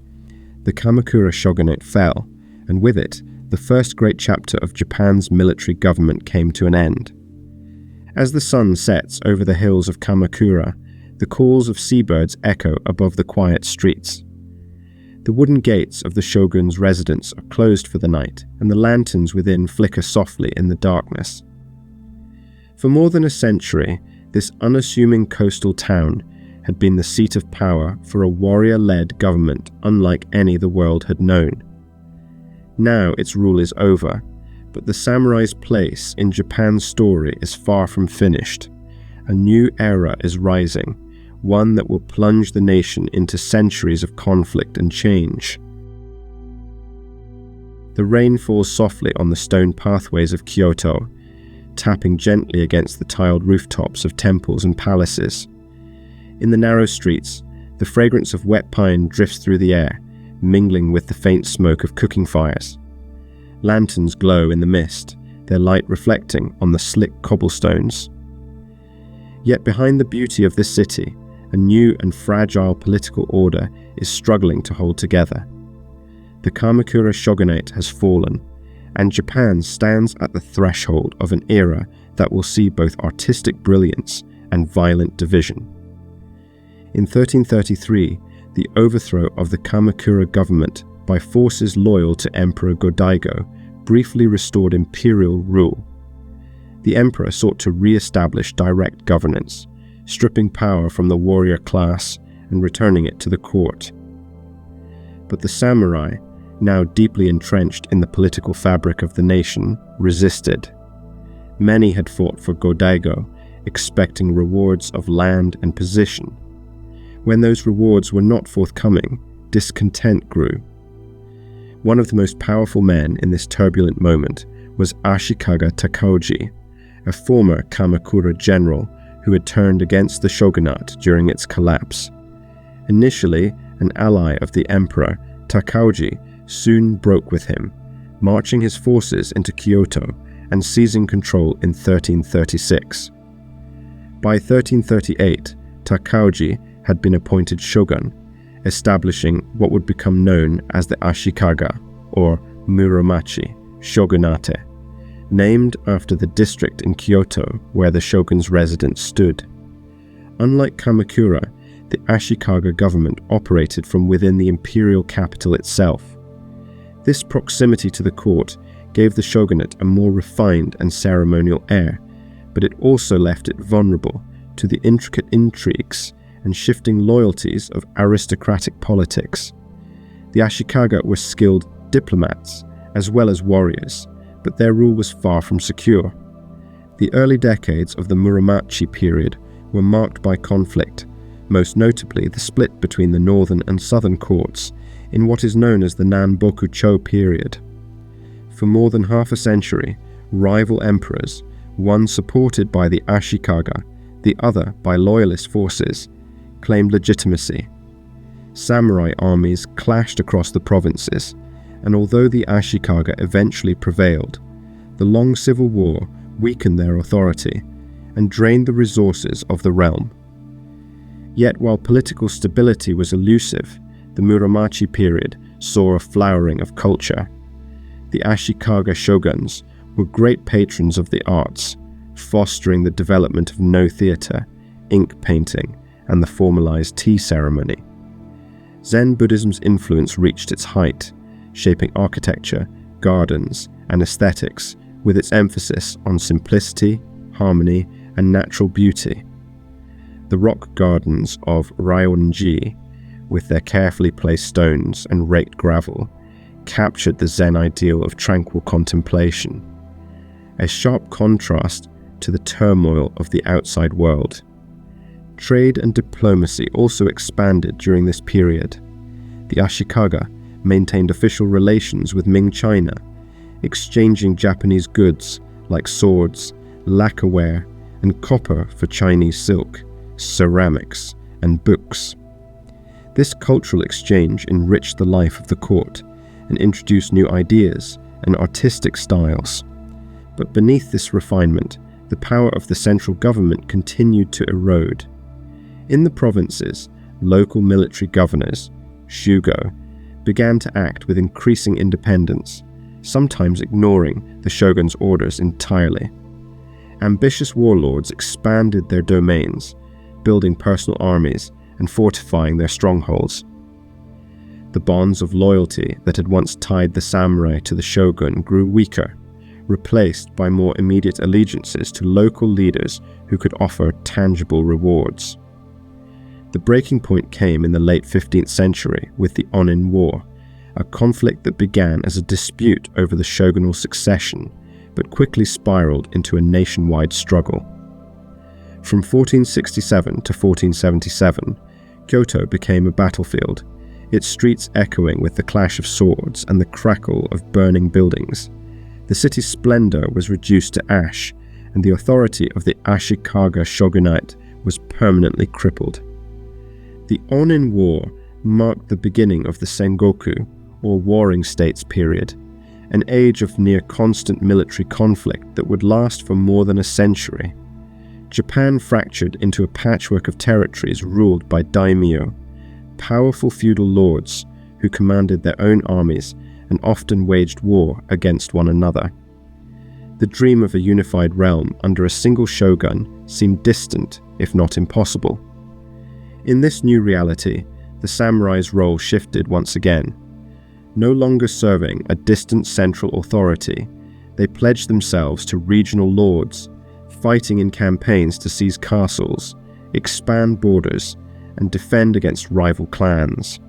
The Kamakura shogunate fell, and with it, the first great chapter of Japan's military government came to an end. As the sun sets over the hills of Kamakura, the calls of seabirds echo above the quiet streets. The wooden gates of the shogun's residence are closed for the night, and the lanterns within flicker softly in the darkness. For more than a century, this unassuming coastal town had been the seat of power for a warrior-led government unlike any the world had known. Now its rule is over, but the samurai's place in Japan's story is far from finished. A new era is rising, one that will plunge the nation into centuries of conflict and change. The rain falls softly on the stone pathways of Kyoto, tapping gently against the tiled rooftops of temples and palaces. In the narrow streets, the fragrance of wet pine drifts through the air, mingling with the faint smoke of cooking fires. Lanterns glow in the mist, their light reflecting on the slick cobblestones. Yet behind the beauty of this city, a new and fragile political order is struggling to hold together. The Kamakura shogunate has fallen, and Japan stands at the threshold of an era that will see both artistic brilliance and violent division. In 1333, the overthrow of the Kamakura government by forces loyal to Emperor Go-Daigo briefly restored imperial rule. The emperor sought to re-establish direct governance, stripping power from the warrior class and returning it to the court. But the samurai, now deeply entrenched in the political fabric of the nation, resisted. Many had fought for Go-Daigo, expecting rewards of land and position. When those rewards were not forthcoming, discontent grew. One of the most powerful men in this turbulent moment was Ashikaga Takauji, a former Kamakura general who had turned against the shogunate during its collapse. Initially an ally of the emperor, Takauji soon broke with him, marching his forces into Kyoto and seizing control in 1336. By 1338, Takauji had been appointed shogun, establishing what would become known as the Ashikaga, or Muromachi, shogunate, named after the district in Kyoto where the shogun's residence stood. Unlike Kamakura, the Ashikaga government operated from within the imperial capital itself. This proximity to the court gave the shogunate a more refined and ceremonial air, but it also left it vulnerable to the intricate intrigues and shifting loyalties of aristocratic politics. The Ashikaga were skilled diplomats as well as warriors, but their rule was far from secure. The early decades of the Muromachi period were marked by conflict, most notably the split between the northern and southern courts in what is known as the Nanboku-cho period. For more than half a century, rival emperors, one supported by the Ashikaga, the other by loyalist forces, claimed legitimacy. Samurai armies clashed across the provinces, and although the Ashikaga eventually prevailed, the long civil war weakened their authority and drained the resources of the realm. Yet while political stability was elusive, the Muromachi period saw a flowering of culture. The Ashikaga shoguns were great patrons of the arts, fostering the development of No theatre, ink painting, and the formalized tea ceremony. Zen Buddhism's influence reached its height, shaping architecture, gardens, and aesthetics with its emphasis on simplicity, harmony, and natural beauty. The rock gardens of Ryoanji, with their carefully placed stones and raked gravel, captured the Zen ideal of tranquil contemplation, a sharp contrast to the turmoil of the outside world. Trade and diplomacy also expanded during this period. The Ashikaga maintained official relations with Ming China, exchanging Japanese goods like swords, lacquerware, and copper for Chinese silk, ceramics, and books. This cultural exchange enriched the life of the court and introduced new ideas and artistic styles. But beneath this refinement, the power of the central government continued to erode. In the provinces, local military governors, Shugo, began to act with increasing independence, sometimes ignoring the shogun's orders entirely. Ambitious warlords expanded their domains, building personal armies and fortifying their strongholds. The bonds of loyalty that had once tied the samurai to the shogun grew weaker, replaced by more immediate allegiances to local leaders who could offer tangible rewards. The breaking point came in the late 15th century with the Onin War, a conflict that began as a dispute over the shogunal succession, but quickly spiraled into a nationwide struggle. From 1467 to 1477, Kyoto became a battlefield, its streets echoing with the clash of swords and the crackle of burning buildings. The city's splendor was reduced to ash, and the authority of the Ashikaga shogunate was permanently crippled. The Onin War marked the beginning of the Sengoku, or Warring States period, an age of near-constant military conflict that would last for more than a century. Japan fractured into a patchwork of territories ruled by daimyo, powerful feudal lords who commanded their own armies and often waged war against one another. The dream of a unified realm under a single shogun seemed distant, if not impossible. In this new reality, the samurai's role shifted once again. No longer serving a distant central authority, they pledged themselves to regional lords, fighting in campaigns to seize castles, expand borders, and defend against rival clans.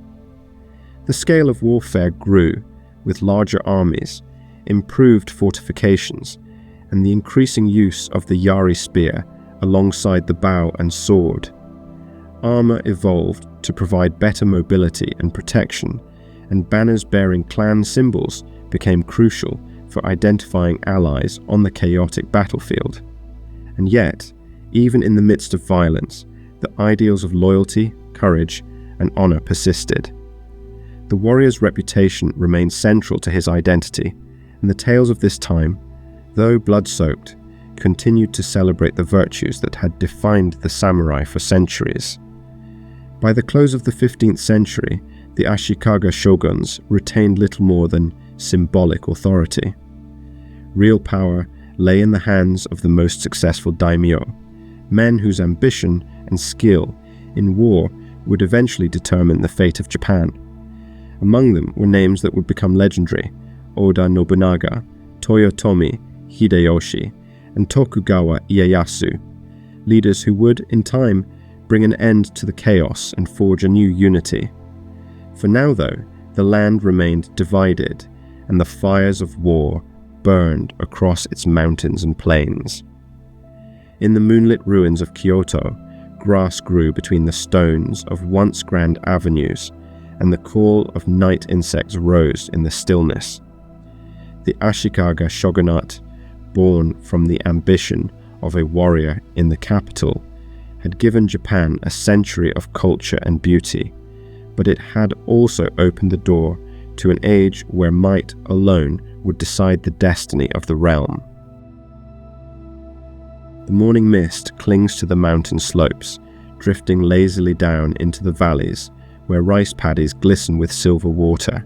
The scale of warfare grew, with larger armies, improved fortifications, and the increasing use of the yari spear alongside the bow and sword. Armor evolved to provide better mobility and protection, and banners bearing clan symbols became crucial for identifying allies on the chaotic battlefield. And yet, even in the midst of violence, the ideals of loyalty, courage, and honor persisted. The warrior's reputation remained central to his identity, and the tales of this time, though blood-soaked, continued to celebrate the virtues that had defined the samurai for centuries. By the close of the 15th century, the Ashikaga shoguns retained little more than symbolic authority. Real power lay in the hands of the most successful daimyo, men whose ambition and skill in war would eventually determine the fate of Japan. Among them were names that would become legendary: Oda Nobunaga, Toyotomi Hideyoshi, and Tokugawa Ieyasu, leaders who would, in time, bring an end to the chaos and forge a new unity. For now, though, the land remained divided, and the fires of war burned across its mountains and plains. In the moonlit ruins of Kyoto, grass grew between the stones of once grand avenues, and the call of night insects rose in the stillness. The Ashikaga shogunate, born from the ambition of a warrior in the capital, had given Japan a century of culture and beauty, but it had also opened the door to an age where might alone would decide the destiny of the realm. The morning mist clings to the mountain slopes, drifting lazily down into the valleys where rice paddies glisten with silver water.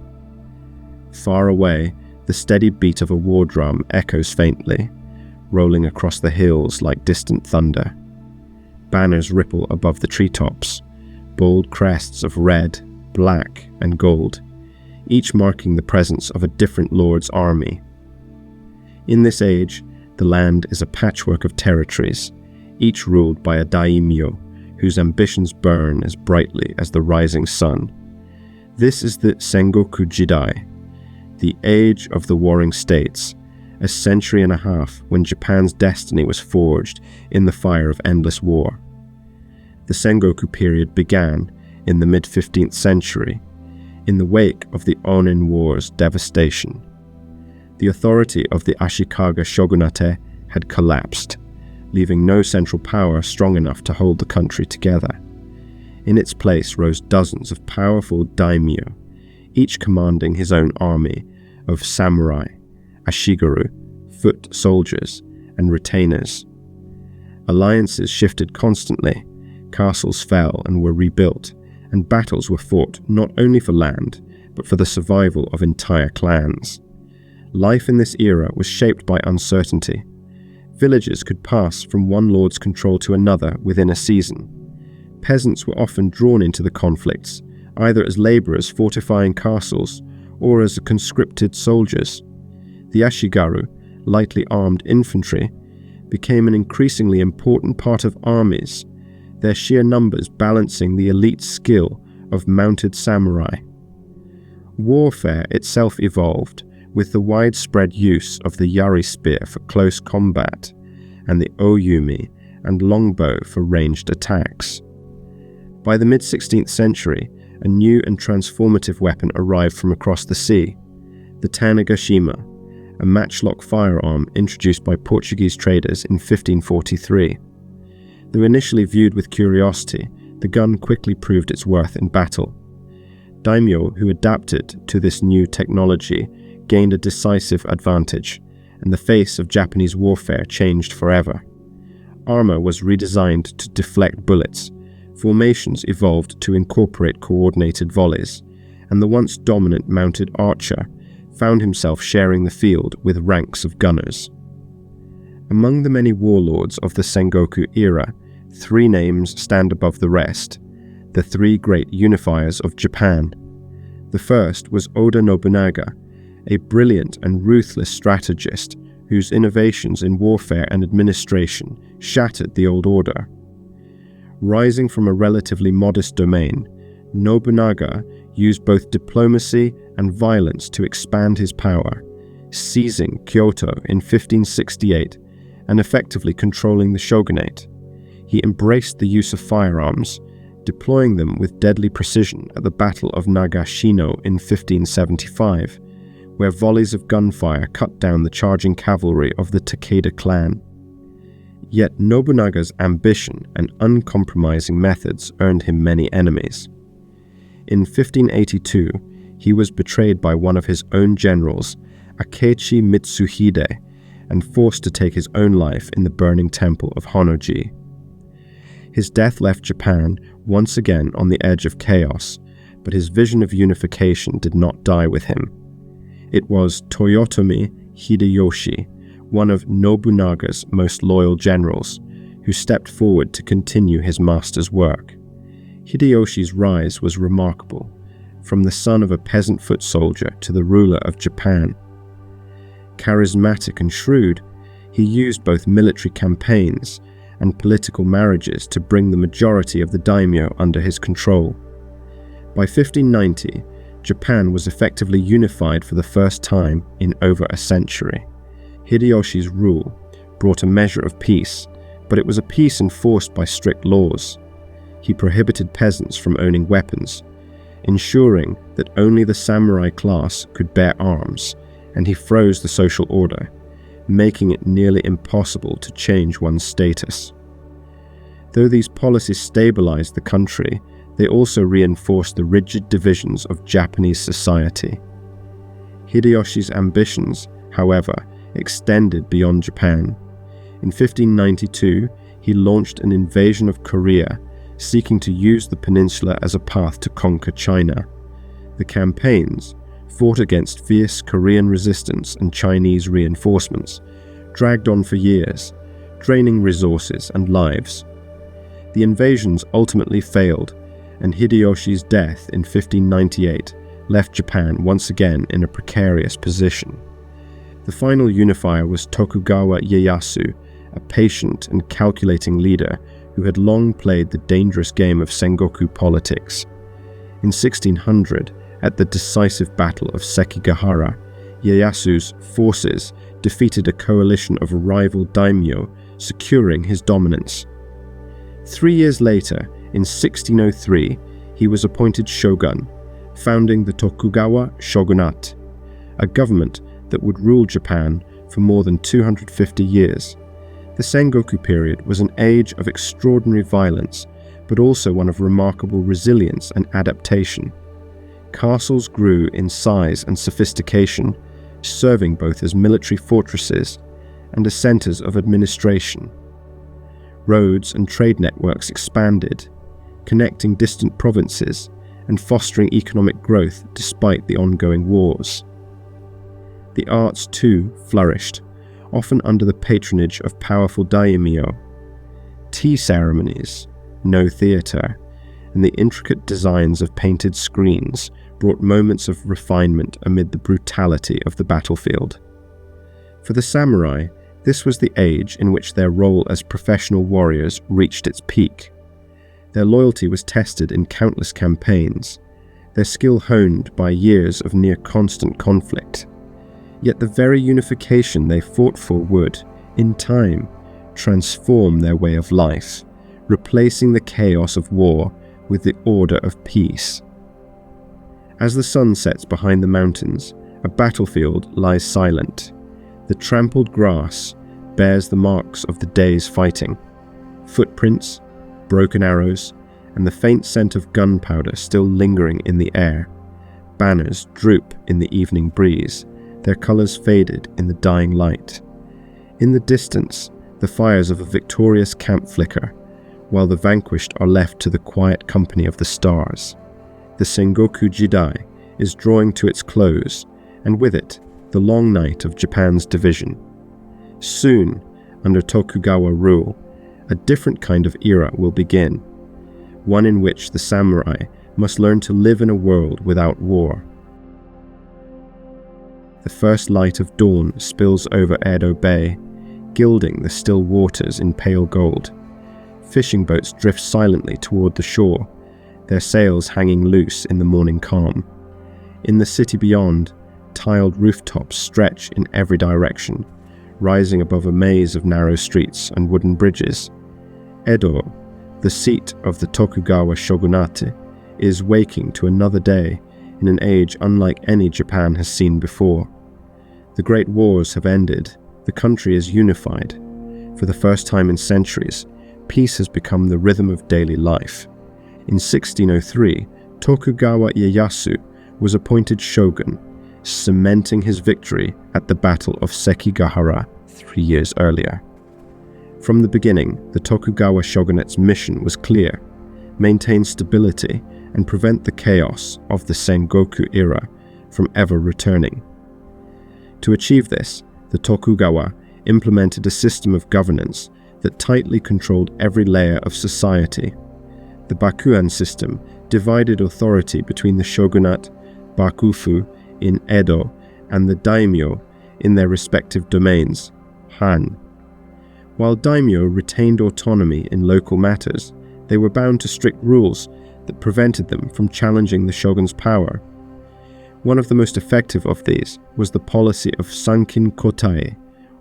Far away, the steady beat of a war drum echoes faintly, rolling across the hills like distant thunder. Banners ripple above the treetops, bold crests of red, black, and gold, each marking the presence of a different lord's army. In this age, the land is a patchwork of territories, each ruled by a daimyo whose ambitions burn as brightly as the rising sun. This is the Sengoku Jidai, the age of the warring states, a century and a half when Japan's destiny was forged in the fire of endless war. The Sengoku period began in the mid-15th century. in the wake of the Onin War's devastation. The authority of the Ashikaga Shogunate had collapsed, leaving no central power strong enough to hold the country together. In its place rose dozens of powerful daimyo, each commanding his own army of samurai, ashigaru, foot soldiers, and retainers. Alliances shifted constantly, castles fell and were rebuilt, and battles were fought not only for land, but for the survival of entire clans. Life in this era was shaped by uncertainty. Villages could pass from one lord's control to another within a season. Peasants were often drawn into the conflicts, either as labourers fortifying castles or as conscripted soldiers. The ashigaru, lightly armed infantry, became an increasingly important part of armies, their sheer numbers balancing the elite skill of mounted samurai. Warfare itself evolved, with the widespread use of the yari spear for close combat, and the oyumi and longbow for ranged attacks. By the mid-16th century, a new and transformative weapon arrived from across the sea, the Tanegashima, a matchlock firearm introduced by Portuguese traders in 1543. Though initially viewed with curiosity, the gun quickly proved its worth in battle. Daimyo who adapted to this new technology gained a decisive advantage, and the face of Japanese warfare changed forever. Armor was redesigned to deflect bullets, formations evolved to incorporate coordinated volleys, and the once dominant mounted archer found himself sharing the field with ranks of gunners. Among the many warlords of the Sengoku era, three names stand above the rest, the three great unifiers of Japan. The first was Oda Nobunaga, a brilliant and ruthless strategist whose innovations in warfare and administration shattered the old order. Rising from a relatively modest domain, Nobunaga used both diplomacy and violence to expand his power, seizing Kyoto in 1568 and effectively controlling the shogunate. He embraced the use of firearms, deploying them with deadly precision at the Battle of Nagashino in 1575, where volleys of gunfire cut down the charging cavalry of the Takeda clan. Yet Nobunaga's ambition and uncompromising methods earned him many enemies. In 1582, he was betrayed by one of his own generals, Akechi Mitsuhide, and forced to take his own life in the burning temple of Honnoji. His death left Japan once again on the edge of chaos, but his vision of unification did not die with him. It was Toyotomi Hideyoshi, one of Nobunaga's most loyal generals, who stepped forward to continue his master's work. Hideyoshi's rise was remarkable, from the son of a peasant foot soldier to the ruler of Japan. Charismatic and shrewd, he used both military campaigns and political marriages to bring the majority of the daimyo under his control. By 1590, Japan was effectively unified for the first time in over a century. Hideyoshi's rule brought a measure of peace, but it was a peace enforced by strict laws. He prohibited peasants from owning weapons, ensuring that only the samurai class could bear arms, and he froze the social order, making it nearly impossible to change one's status. Though these policies stabilized the country, they also reinforced the rigid divisions of Japanese society. Hideyoshi's ambitions, however, extended beyond Japan. In 1592, he launched an invasion of Korea, seeking to use the peninsula as a path to conquer China. The campaigns, fought against fierce Korean resistance and Chinese reinforcements, dragged on for years, draining resources and lives. The invasions ultimately failed, and Hideyoshi's death in 1598 left Japan once again in a precarious position. The final unifier was Tokugawa Ieyasu, a patient and calculating leader who had long played the dangerous game of Sengoku politics. In 1600, at the decisive Battle of Sekigahara, Ieyasu's forces defeated a coalition of rival daimyo, securing his dominance. 3 years later, in 1603, he was appointed shogun, founding the Tokugawa Shogunate, a government that would rule Japan for more than 250 years. The Sengoku period was an age of extraordinary violence, but also one of remarkable resilience and adaptation. Castles grew in size and sophistication, serving both as military fortresses and as centers of administration. Roads and trade networks expanded, connecting distant provinces and fostering economic growth despite the ongoing wars. The arts too flourished, often under the patronage of powerful daimyo. Tea ceremonies, no theatre, and the intricate designs of painted screens brought moments of refinement amid the brutality of the battlefield. For the samurai, this was the age in which their role as professional warriors reached its peak. Their loyalty was tested in countless campaigns, their skill honed by years of near-constant conflict. Yet the very unification they fought for would, in time, transform their way of life, replacing the chaos of war with the order of peace. As the sun sets behind the mountains, a battlefield lies silent. The trampled grass bears the marks of the day's fighting. Footprints, broken arrows, and the faint scent of gunpowder still lingering in the air. Banners droop in the evening breeze, their colors faded in the dying light. In the distance, the fires of a victorious camp flicker, while the vanquished are left to the quiet company of the stars. The Sengoku Jidai is drawing to its close, and with it, the long night of Japan's division. Soon, under Tokugawa rule, a different kind of era will begin, one in which the samurai must learn to live in a world without war. The first light of dawn spills over Edo Bay, gilding the still waters in pale gold. Fishing boats drift silently toward the shore, their sails hanging loose in the morning calm. In the city beyond, tiled rooftops stretch in every direction, rising above a maze of narrow streets and wooden bridges. Edo, the seat of the Tokugawa Shogunate, is waking to another day in an age unlike any Japan has seen before. The great wars have ended, the country is unified. For the first time in centuries, peace has become the rhythm of daily life. In 1603, Tokugawa Ieyasu was appointed shogun, cementing his victory at the Battle of Sekigahara 3 years earlier. From the beginning, the Tokugawa shogunate's mission was clear: maintain stability and prevent the chaos of the Sengoku era from ever returning. To achieve this, the Tokugawa implemented a system of governance that tightly controlled every layer of society. The Bakuan system divided authority between the shogunate, Bakufu, in Edo, and the daimyo in their respective domains, Han. While daimyo retained autonomy in local matters, they were bound to strict rules that prevented them from challenging the shogun's power. One of the most effective of these was the policy of sankin kotai,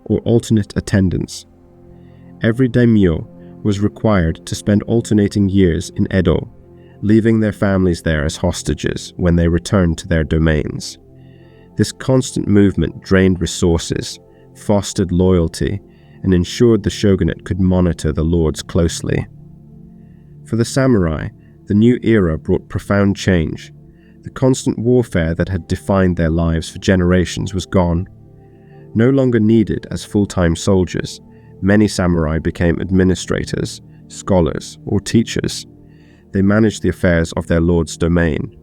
or alternate attendance. Every daimyo was required to spend alternating years in Edo, leaving their families there as hostages when they returned to their domains. This constant movement drained resources, fostered loyalty, and ensured the shogunate could monitor the lords closely. For the samurai, the new era brought profound change. The constant warfare that had defined their lives for generations was gone. No longer needed as full-time soldiers, many samurai became administrators, scholars, or teachers. They managed the affairs of their lord's domain,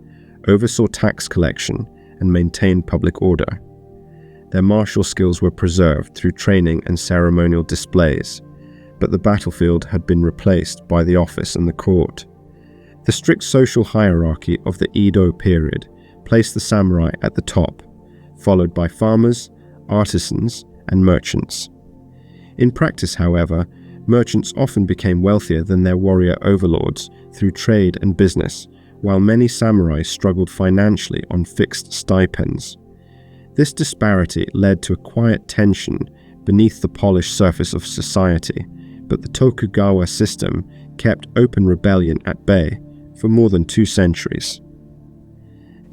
oversaw tax collection, and maintained public order. Their martial skills were preserved through training and ceremonial displays, but the battlefield had been replaced by the office and the court. The strict social hierarchy of the Edo period placed the samurai at the top, followed by farmers, artisans, and merchants. In practice, however, merchants often became wealthier than their warrior overlords through trade and business, while many samurai struggled financially on fixed stipends. This disparity led to a quiet tension beneath the polished surface of society, but the Tokugawa system kept open rebellion at bay for more than 2 centuries.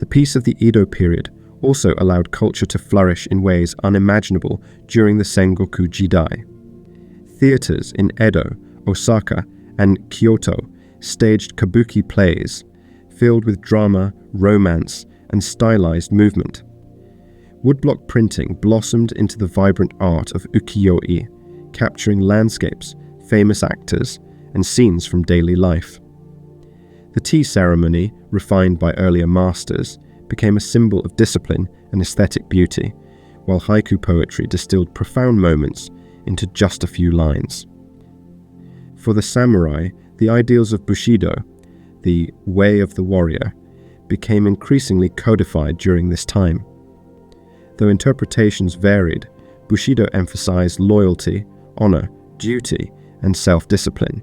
The peace of the Edo period also allowed culture to flourish in ways unimaginable during the Sengoku Jidai. Theaters in Edo, Osaka, and Kyoto staged kabuki plays, filled with drama, romance, and stylized movement. Woodblock printing blossomed into the vibrant art of ukiyo-e, capturing landscapes, famous actors, and scenes from daily life. The tea ceremony, refined by earlier masters, became a symbol of discipline and aesthetic beauty, while haiku poetry distilled profound moments into just a few lines. For the samurai, the ideals of Bushidō, the way of the warrior, became increasingly codified during this time. Though interpretations varied, Bushidō emphasized loyalty, honor, duty, and self-discipline.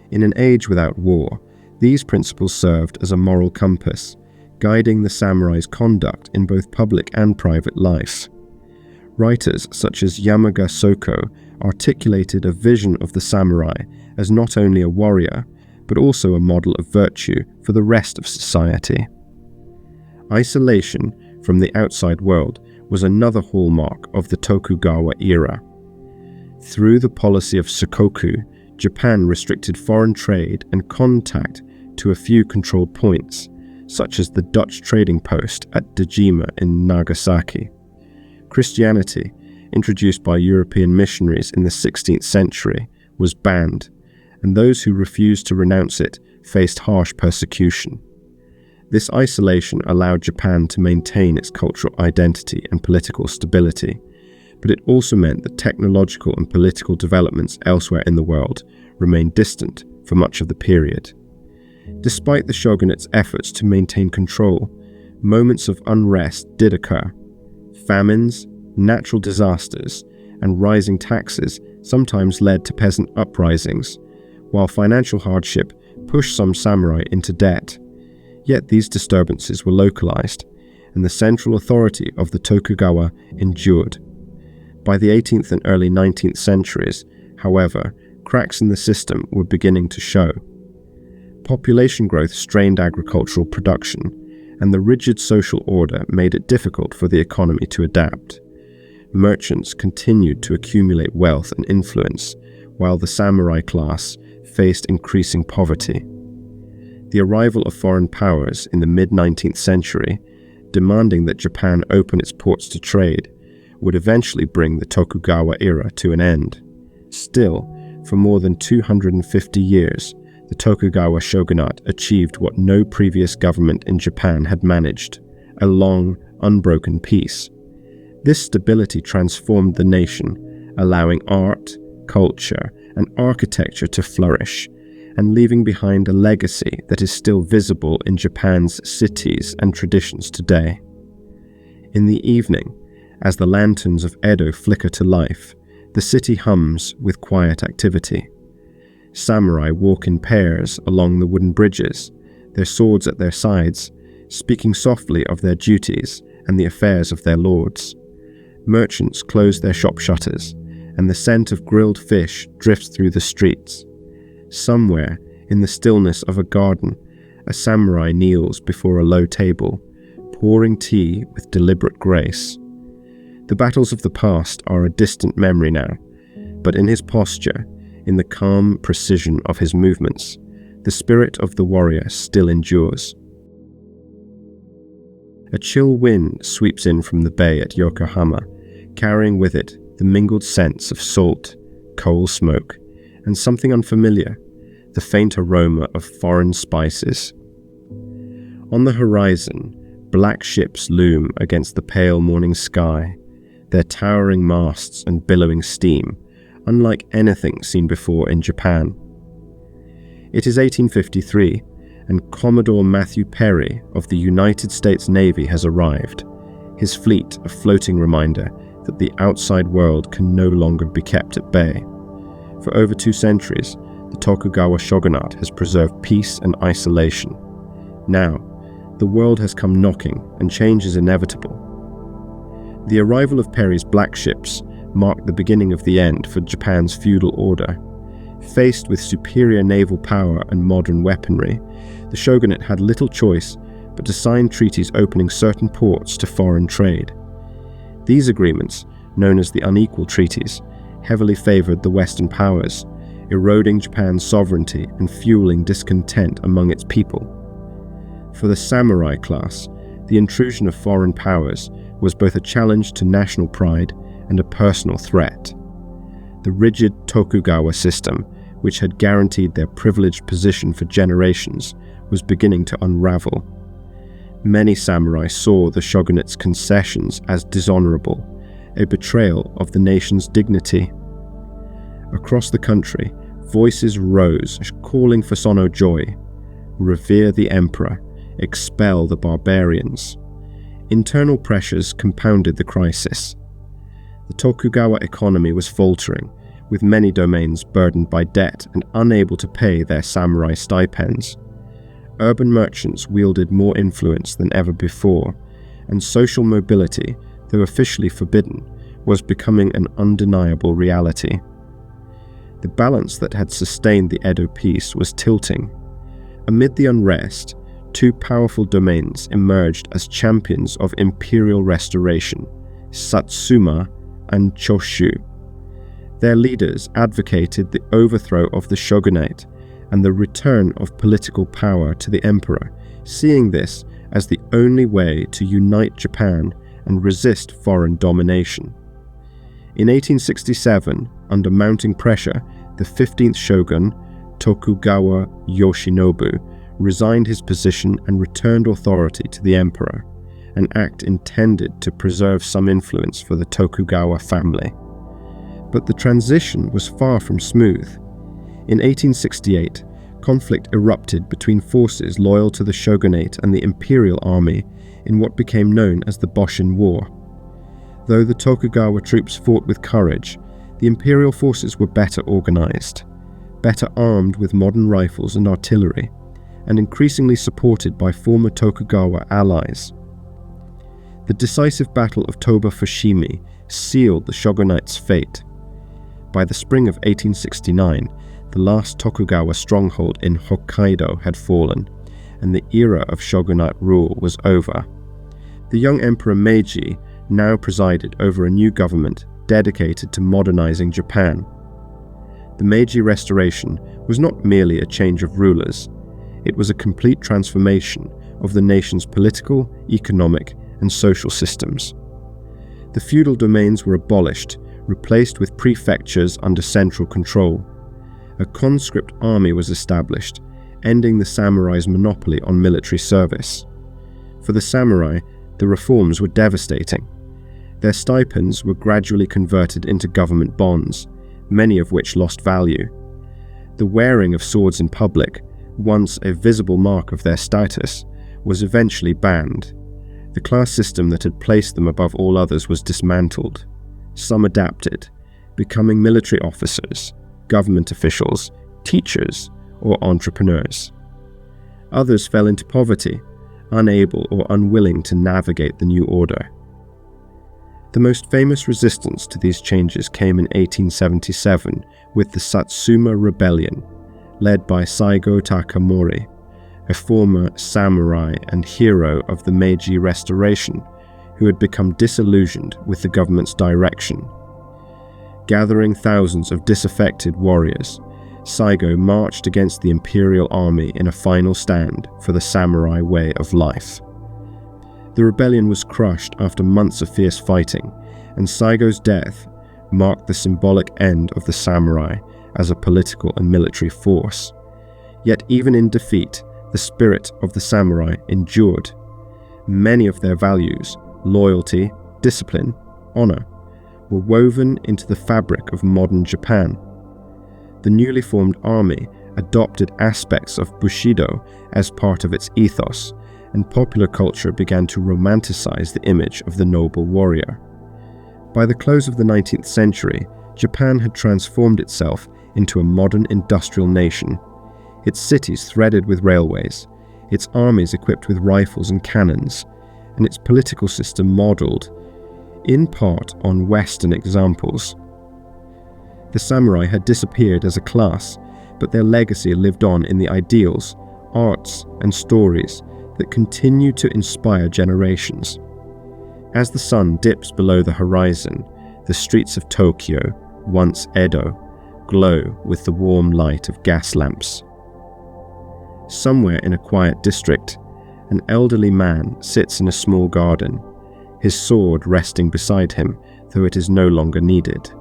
In an age without war, these principles served as a moral compass, guiding the samurai's conduct in both public and private life. Writers such as Yamaga Soko articulated a vision of the samurai as not only a warrior, but also a model of virtue for the rest of society. Isolation from the outside world was another hallmark of the Tokugawa era. Through the policy of Sakoku, Japan restricted foreign trade and contact to a few controlled points, such as the Dutch trading post at Dejima in Nagasaki. Christianity, introduced by European missionaries in the 16th century, was banned, and those who refused to renounce it faced harsh persecution. This isolation allowed Japan to maintain its cultural identity and political stability, but it also meant that technological and political developments elsewhere in the world remained distant for much of the period. Despite the shogunate's efforts to maintain control, moments of unrest did occur. Famines, natural disasters, and rising taxes sometimes led to peasant uprisings, while financial hardship pushed some samurai into debt. Yet these disturbances were localized, and the central authority of the Tokugawa endured. By the 18th and early 19th centuries, however, cracks in the system were beginning to show. Population growth strained agricultural production, and the rigid social order made it difficult for the economy to adapt. Merchants continued to accumulate wealth and influence, while the samurai class faced increasing poverty. The arrival of foreign powers in the mid-19th century, demanding that Japan open its ports to trade, would eventually bring the Tokugawa era to an end. Still, for more than 250 years, the Tokugawa shogunate achieved what no previous government in Japan had managed: a long, unbroken peace. This stability transformed the nation, allowing art, culture, and architecture to flourish, and leaving behind a legacy that is still visible in Japan's cities and traditions today. In the evening, as the lanterns of Edo flicker to life, the city hums with quiet activity. Samurai walk in pairs along the wooden bridges, their swords at their sides, speaking softly of their duties and the affairs of their lords. Merchants close their shop shutters, and the scent of grilled fish drifts through the streets. Somewhere, in the stillness of a garden, a samurai kneels before a low table, pouring tea with deliberate grace. The battles of the past are a distant memory now, but in his posture, in the calm precision of his movements, the spirit of the warrior still endures. A chill wind sweeps in from the bay at Yokohama, carrying with it the mingled scents of salt, coal smoke, and something unfamiliar, the faint aroma of foreign spices. On the horizon, black ships loom against the pale morning sky, their towering masts and billowing steam, unlike anything seen before in Japan. It is 1853, and Commodore Matthew Perry of the United States Navy has arrived, his fleet a floating reminder that the outside world can no longer be kept at bay. For over 2 centuries, the Tokugawa shogunate has preserved peace and isolation. Now, the world has come knocking, and change is inevitable. The arrival of Perry's black ships marked the beginning of the end for Japan's feudal order. Faced with superior naval power and modern weaponry, the shogunate had little choice but to sign treaties opening certain ports to foreign trade. These agreements, known as the unequal treaties, heavily favored the Western powers, eroding Japan's sovereignty and fueling discontent among its people. For the samurai class, the intrusion of foreign powers was both a challenge to national pride and a personal threat. The rigid Tokugawa system, which had guaranteed their privileged position for generations, was beginning to unravel. Many samurai saw the shogunate's concessions as dishonorable, a betrayal of the nation's dignity. Across the country, voices rose calling for Sono joy, revere the emperor, expel the barbarians. Internal pressures compounded the crisis. The Tokugawa economy was faltering, with many domains burdened by debt and unable to pay their samurai stipends. Urban merchants wielded more influence than ever before, and social mobility, though officially forbidden, was becoming an undeniable reality. The balance that had sustained the Edo peace was tilting. Amid the unrest, two powerful domains emerged as champions of imperial restoration, Satsuma and Choshu. Their leaders advocated the overthrow of the shogunate and the return of political power to the emperor, seeing this as the only way to unite Japan and resist foreign domination. In 1867, under mounting pressure, the 15th shogun, Tokugawa Yoshinobu, resigned his position and returned authority to the emperor, an act intended to preserve some influence for the Tokugawa family. But the transition was far from smooth. In 1868, conflict erupted between forces loyal to the shogunate and the imperial army in what became known as the Boshin War. Though the Tokugawa troops fought with courage, the imperial forces were better organized, better armed with modern rifles and artillery, and increasingly supported by former Tokugawa allies. The decisive Battle of Toba Fushimi sealed the shogunate's fate. By the spring of 1869, the last Tokugawa stronghold in Hokkaido had fallen, and the era of shogunate rule was over. The young Emperor Meiji now presided over a new government dedicated to modernizing Japan. The Meiji Restoration was not merely a change of rulers, it was a complete transformation of the nation's political, economic, and social systems. The feudal domains were abolished, replaced with prefectures under central control. A conscript army was established, ending the samurai's monopoly on military service. For the samurai, the reforms were devastating. Their stipends were gradually converted into government bonds, many of which lost value. The wearing of swords in public, once a visible mark of their status, was eventually banned. The class system that had placed them above all others was dismantled. Some adapted, becoming military officers, government officials, teachers, or entrepreneurs. Others fell into poverty, unable or unwilling to navigate the new order. The most famous resistance to these changes came in 1877 with the Satsuma Rebellion, led by Saigo Takamori, a former samurai and hero of the Meiji Restoration, who had become disillusioned with the government's direction. Gathering thousands of disaffected warriors, Saigo marched against the imperial army in a final stand for the samurai way of life. The rebellion was crushed after months of fierce fighting, and Saigo's death marked the symbolic end of the samurai as a political and military force. Yet even in defeat, the spirit of the samurai endured. Many of their values, loyalty, discipline, honor, were woven into the fabric of modern Japan. The newly formed army adopted aspects of Bushidō as part of its ethos, and popular culture began to romanticize the image of the noble warrior. By the close of the 19th century, Japan had transformed itself into a modern industrial nation, its cities threaded with railways, its armies equipped with rifles and cannons, and its political system modeled, in part, on Western examples. The samurai had disappeared as a class, but their legacy lived on in the ideals, arts, and stories that continue to inspire generations. As the sun dips below the horizon, the streets of Tokyo, once Edo, glow with the warm light of gas lamps. Somewhere in a quiet district, an elderly man sits in a small garden, his sword resting beside him, though it is no longer needed.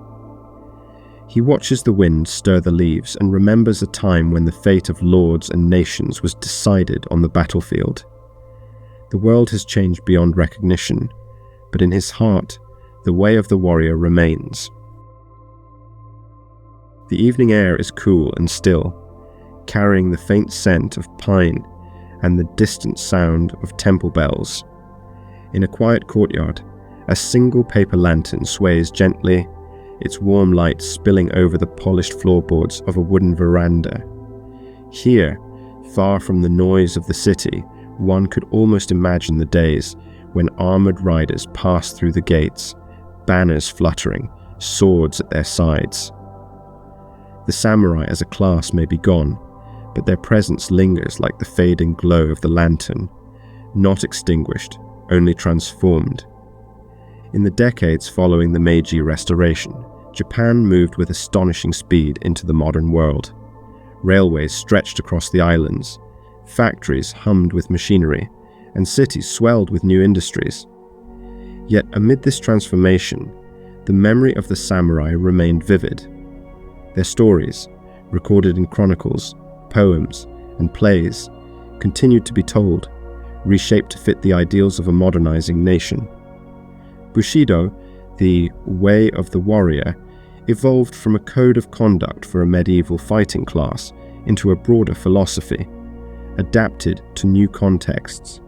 He watches the wind stir the leaves and remembers a time when the fate of lords and nations was decided on the battlefield. The world has changed beyond recognition, but in his heart, the way of the warrior remains. The evening air is cool and still, carrying the faint scent of pine and the distant sound of temple bells. In a quiet courtyard, a single paper lantern sways gently, its warm light spilling over the polished floorboards of a wooden veranda. Here, far from the noise of the city, one could almost imagine the days when armored riders passed through the gates, banners fluttering, swords at their sides. The samurai as a class may be gone, but their presence lingers like the fading glow of the lantern, not extinguished, only transformed. In the decades following the Meiji Restoration, Japan moved with astonishing speed into the modern world. Railways stretched across the islands, factories hummed with machinery, and cities swelled with new industries. Yet amid this transformation, the memory of the samurai remained vivid. Their stories, recorded in chronicles, poems, and plays, continued to be told, reshaped to fit the ideals of a modernizing nation. Bushidō, the way of the warrior, evolved from a code of conduct for a medieval fighting class into a broader philosophy, adapted to new contexts.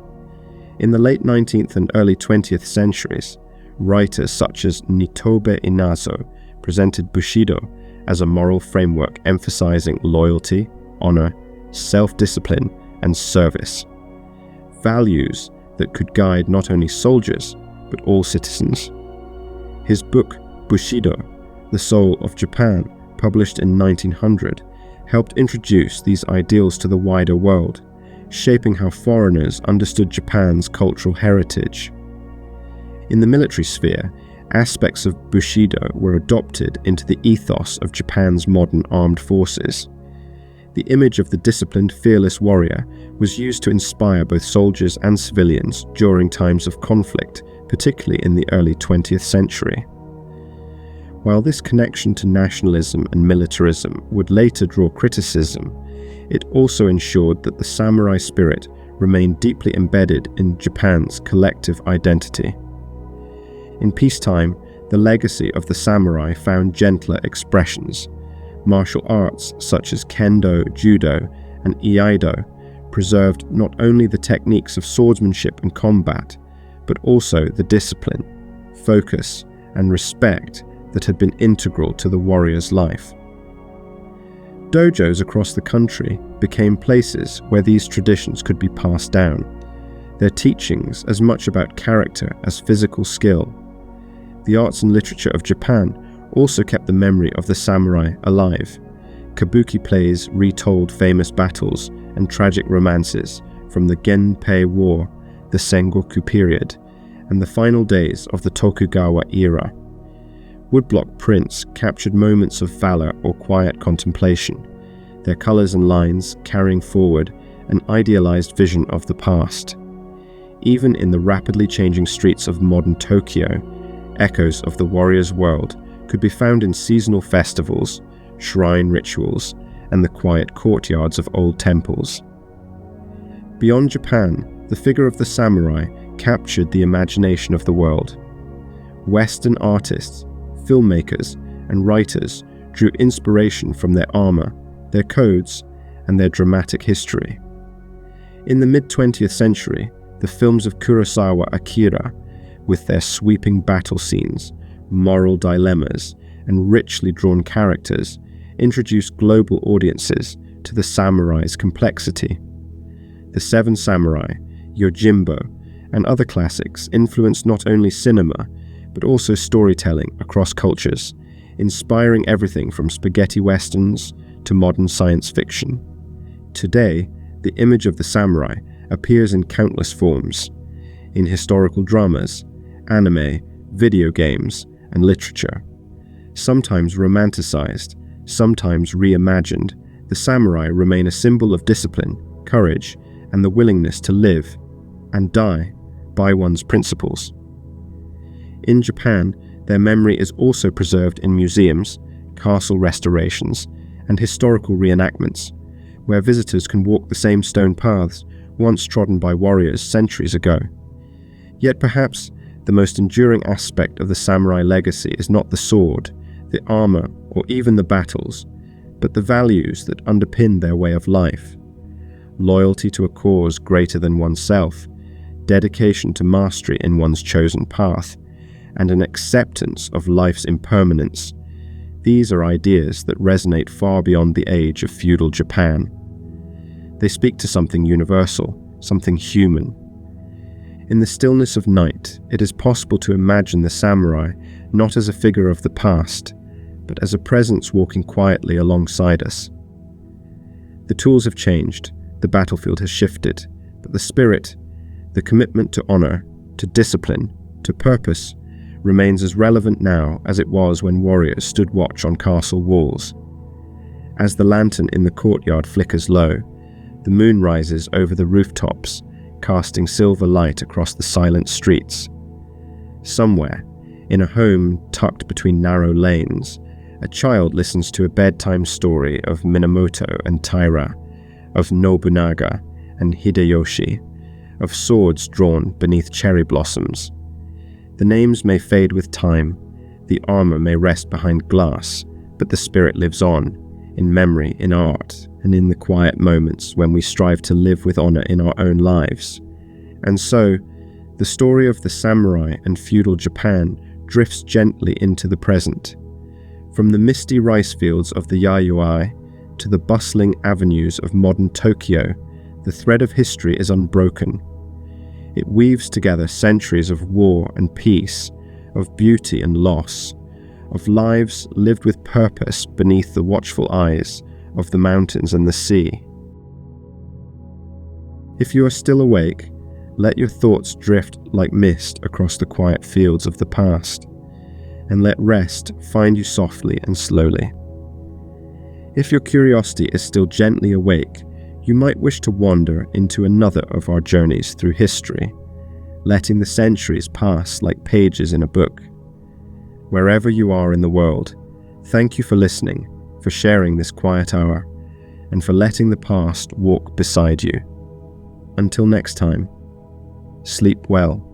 In the late 19th and early 20th centuries, writers such as Nitobe Inazo presented Bushidō as a moral framework emphasizing loyalty, honor, self-discipline, and service. Values that could guide not only soldiers, but all citizens. His book, Bushidō, The Soul of Japan, published in 1900, helped introduce these ideals to the wider world, shaping how foreigners understood Japan's cultural heritage. In the military sphere, aspects of Bushidō were adopted into the ethos of Japan's modern armed forces. The image of the disciplined, fearless warrior was used to inspire both soldiers and civilians during times of conflict, particularly in the early 20th century. While this connection to nationalism and militarism would later draw criticism, it also ensured that the samurai spirit remained deeply embedded in Japan's collective identity. In peacetime, the legacy of the samurai found gentler expressions. Martial arts such as kendo, judo, and iaido preserved not only the techniques of swordsmanship and combat, but also the discipline, focus, and respect that had been integral to the warrior's life. Dojos across the country became places where these traditions could be passed down, their teachings as much about character as physical skill. The arts and literature of Japan also kept the memory of the samurai alive. Kabuki plays retold famous battles and tragic romances from the Genpei War, the Sengoku period, and the final days of the Tokugawa era. Woodblock prints captured moments of valor or quiet contemplation, their colors and lines carrying forward an idealized vision of the past. Even in the rapidly changing streets of modern Tokyo, echoes of the warrior's world could be found in seasonal festivals, shrine rituals, and the quiet courtyards of old temples. Beyond Japan, the figure of the samurai captured the imagination of the world. Western artists, filmmakers, and writers drew inspiration from their armor, their codes, and their dramatic history. In the mid-20th century, the films of Kurosawa Akira, with their sweeping battle scenes, moral dilemmas, and richly drawn characters, introduced global audiences to the samurai's complexity. The Seven Samurai, Yojimbo, and other classics influenced not only cinema, but also storytelling across cultures, inspiring everything from spaghetti westerns to modern science fiction. Today, the image of the samurai appears in countless forms, in historical dramas, anime, video games, and literature. Sometimes romanticized, sometimes reimagined, the samurai remain a symbol of discipline, courage, and the willingness to live and die by one's principles. In Japan, their memory is also preserved in museums, castle restorations, and historical reenactments, where visitors can walk the same stone paths once trodden by warriors centuries ago. Yet perhaps the most enduring aspect of the samurai legacy is not the sword, the armor, or even the battles, but the values that underpin their way of life. Loyalty to a cause greater than oneself, dedication to mastery in one's chosen path, and an acceptance of life's impermanence. These are ideas that resonate far beyond the age of feudal Japan. They speak to something universal, something human. In the stillness of night, it is possible to imagine the samurai not as a figure of the past, but as a presence walking quietly alongside us. The tools have changed, the battlefield has shifted, but the spirit, the commitment to honor, to discipline, to purpose, remains as relevant now as it was when warriors stood watch on castle walls. As the lantern in the courtyard flickers low, the moon rises over the rooftops, casting silver light across the silent streets. Somewhere, in a home tucked between narrow lanes, a child listens to a bedtime story of Minamoto and Taira, of Nobunaga and Hideyoshi, of swords drawn beneath cherry blossoms. The names may fade with time, the armor may rest behind glass, but the spirit lives on, in memory, in art, and in the quiet moments when we strive to live with honor in our own lives. And so, the story of the samurai and feudal Japan drifts gently into the present. From the misty rice fields of the Yayoi to the bustling avenues of modern Tokyo, the thread of history is unbroken. It weaves together centuries of war and peace, of beauty and loss, of lives lived with purpose beneath the watchful eyes of the mountains and the sea. If you are still awake, let your thoughts drift like mist across the quiet fields of the past, and let rest find you softly and slowly. If your curiosity is still gently awake, you might wish to wander into another of our journeys through history, letting the centuries pass like pages in a book. Wherever you are in the world, thank you for listening, for sharing this quiet hour, and for letting the past walk beside you. Until next time, sleep well.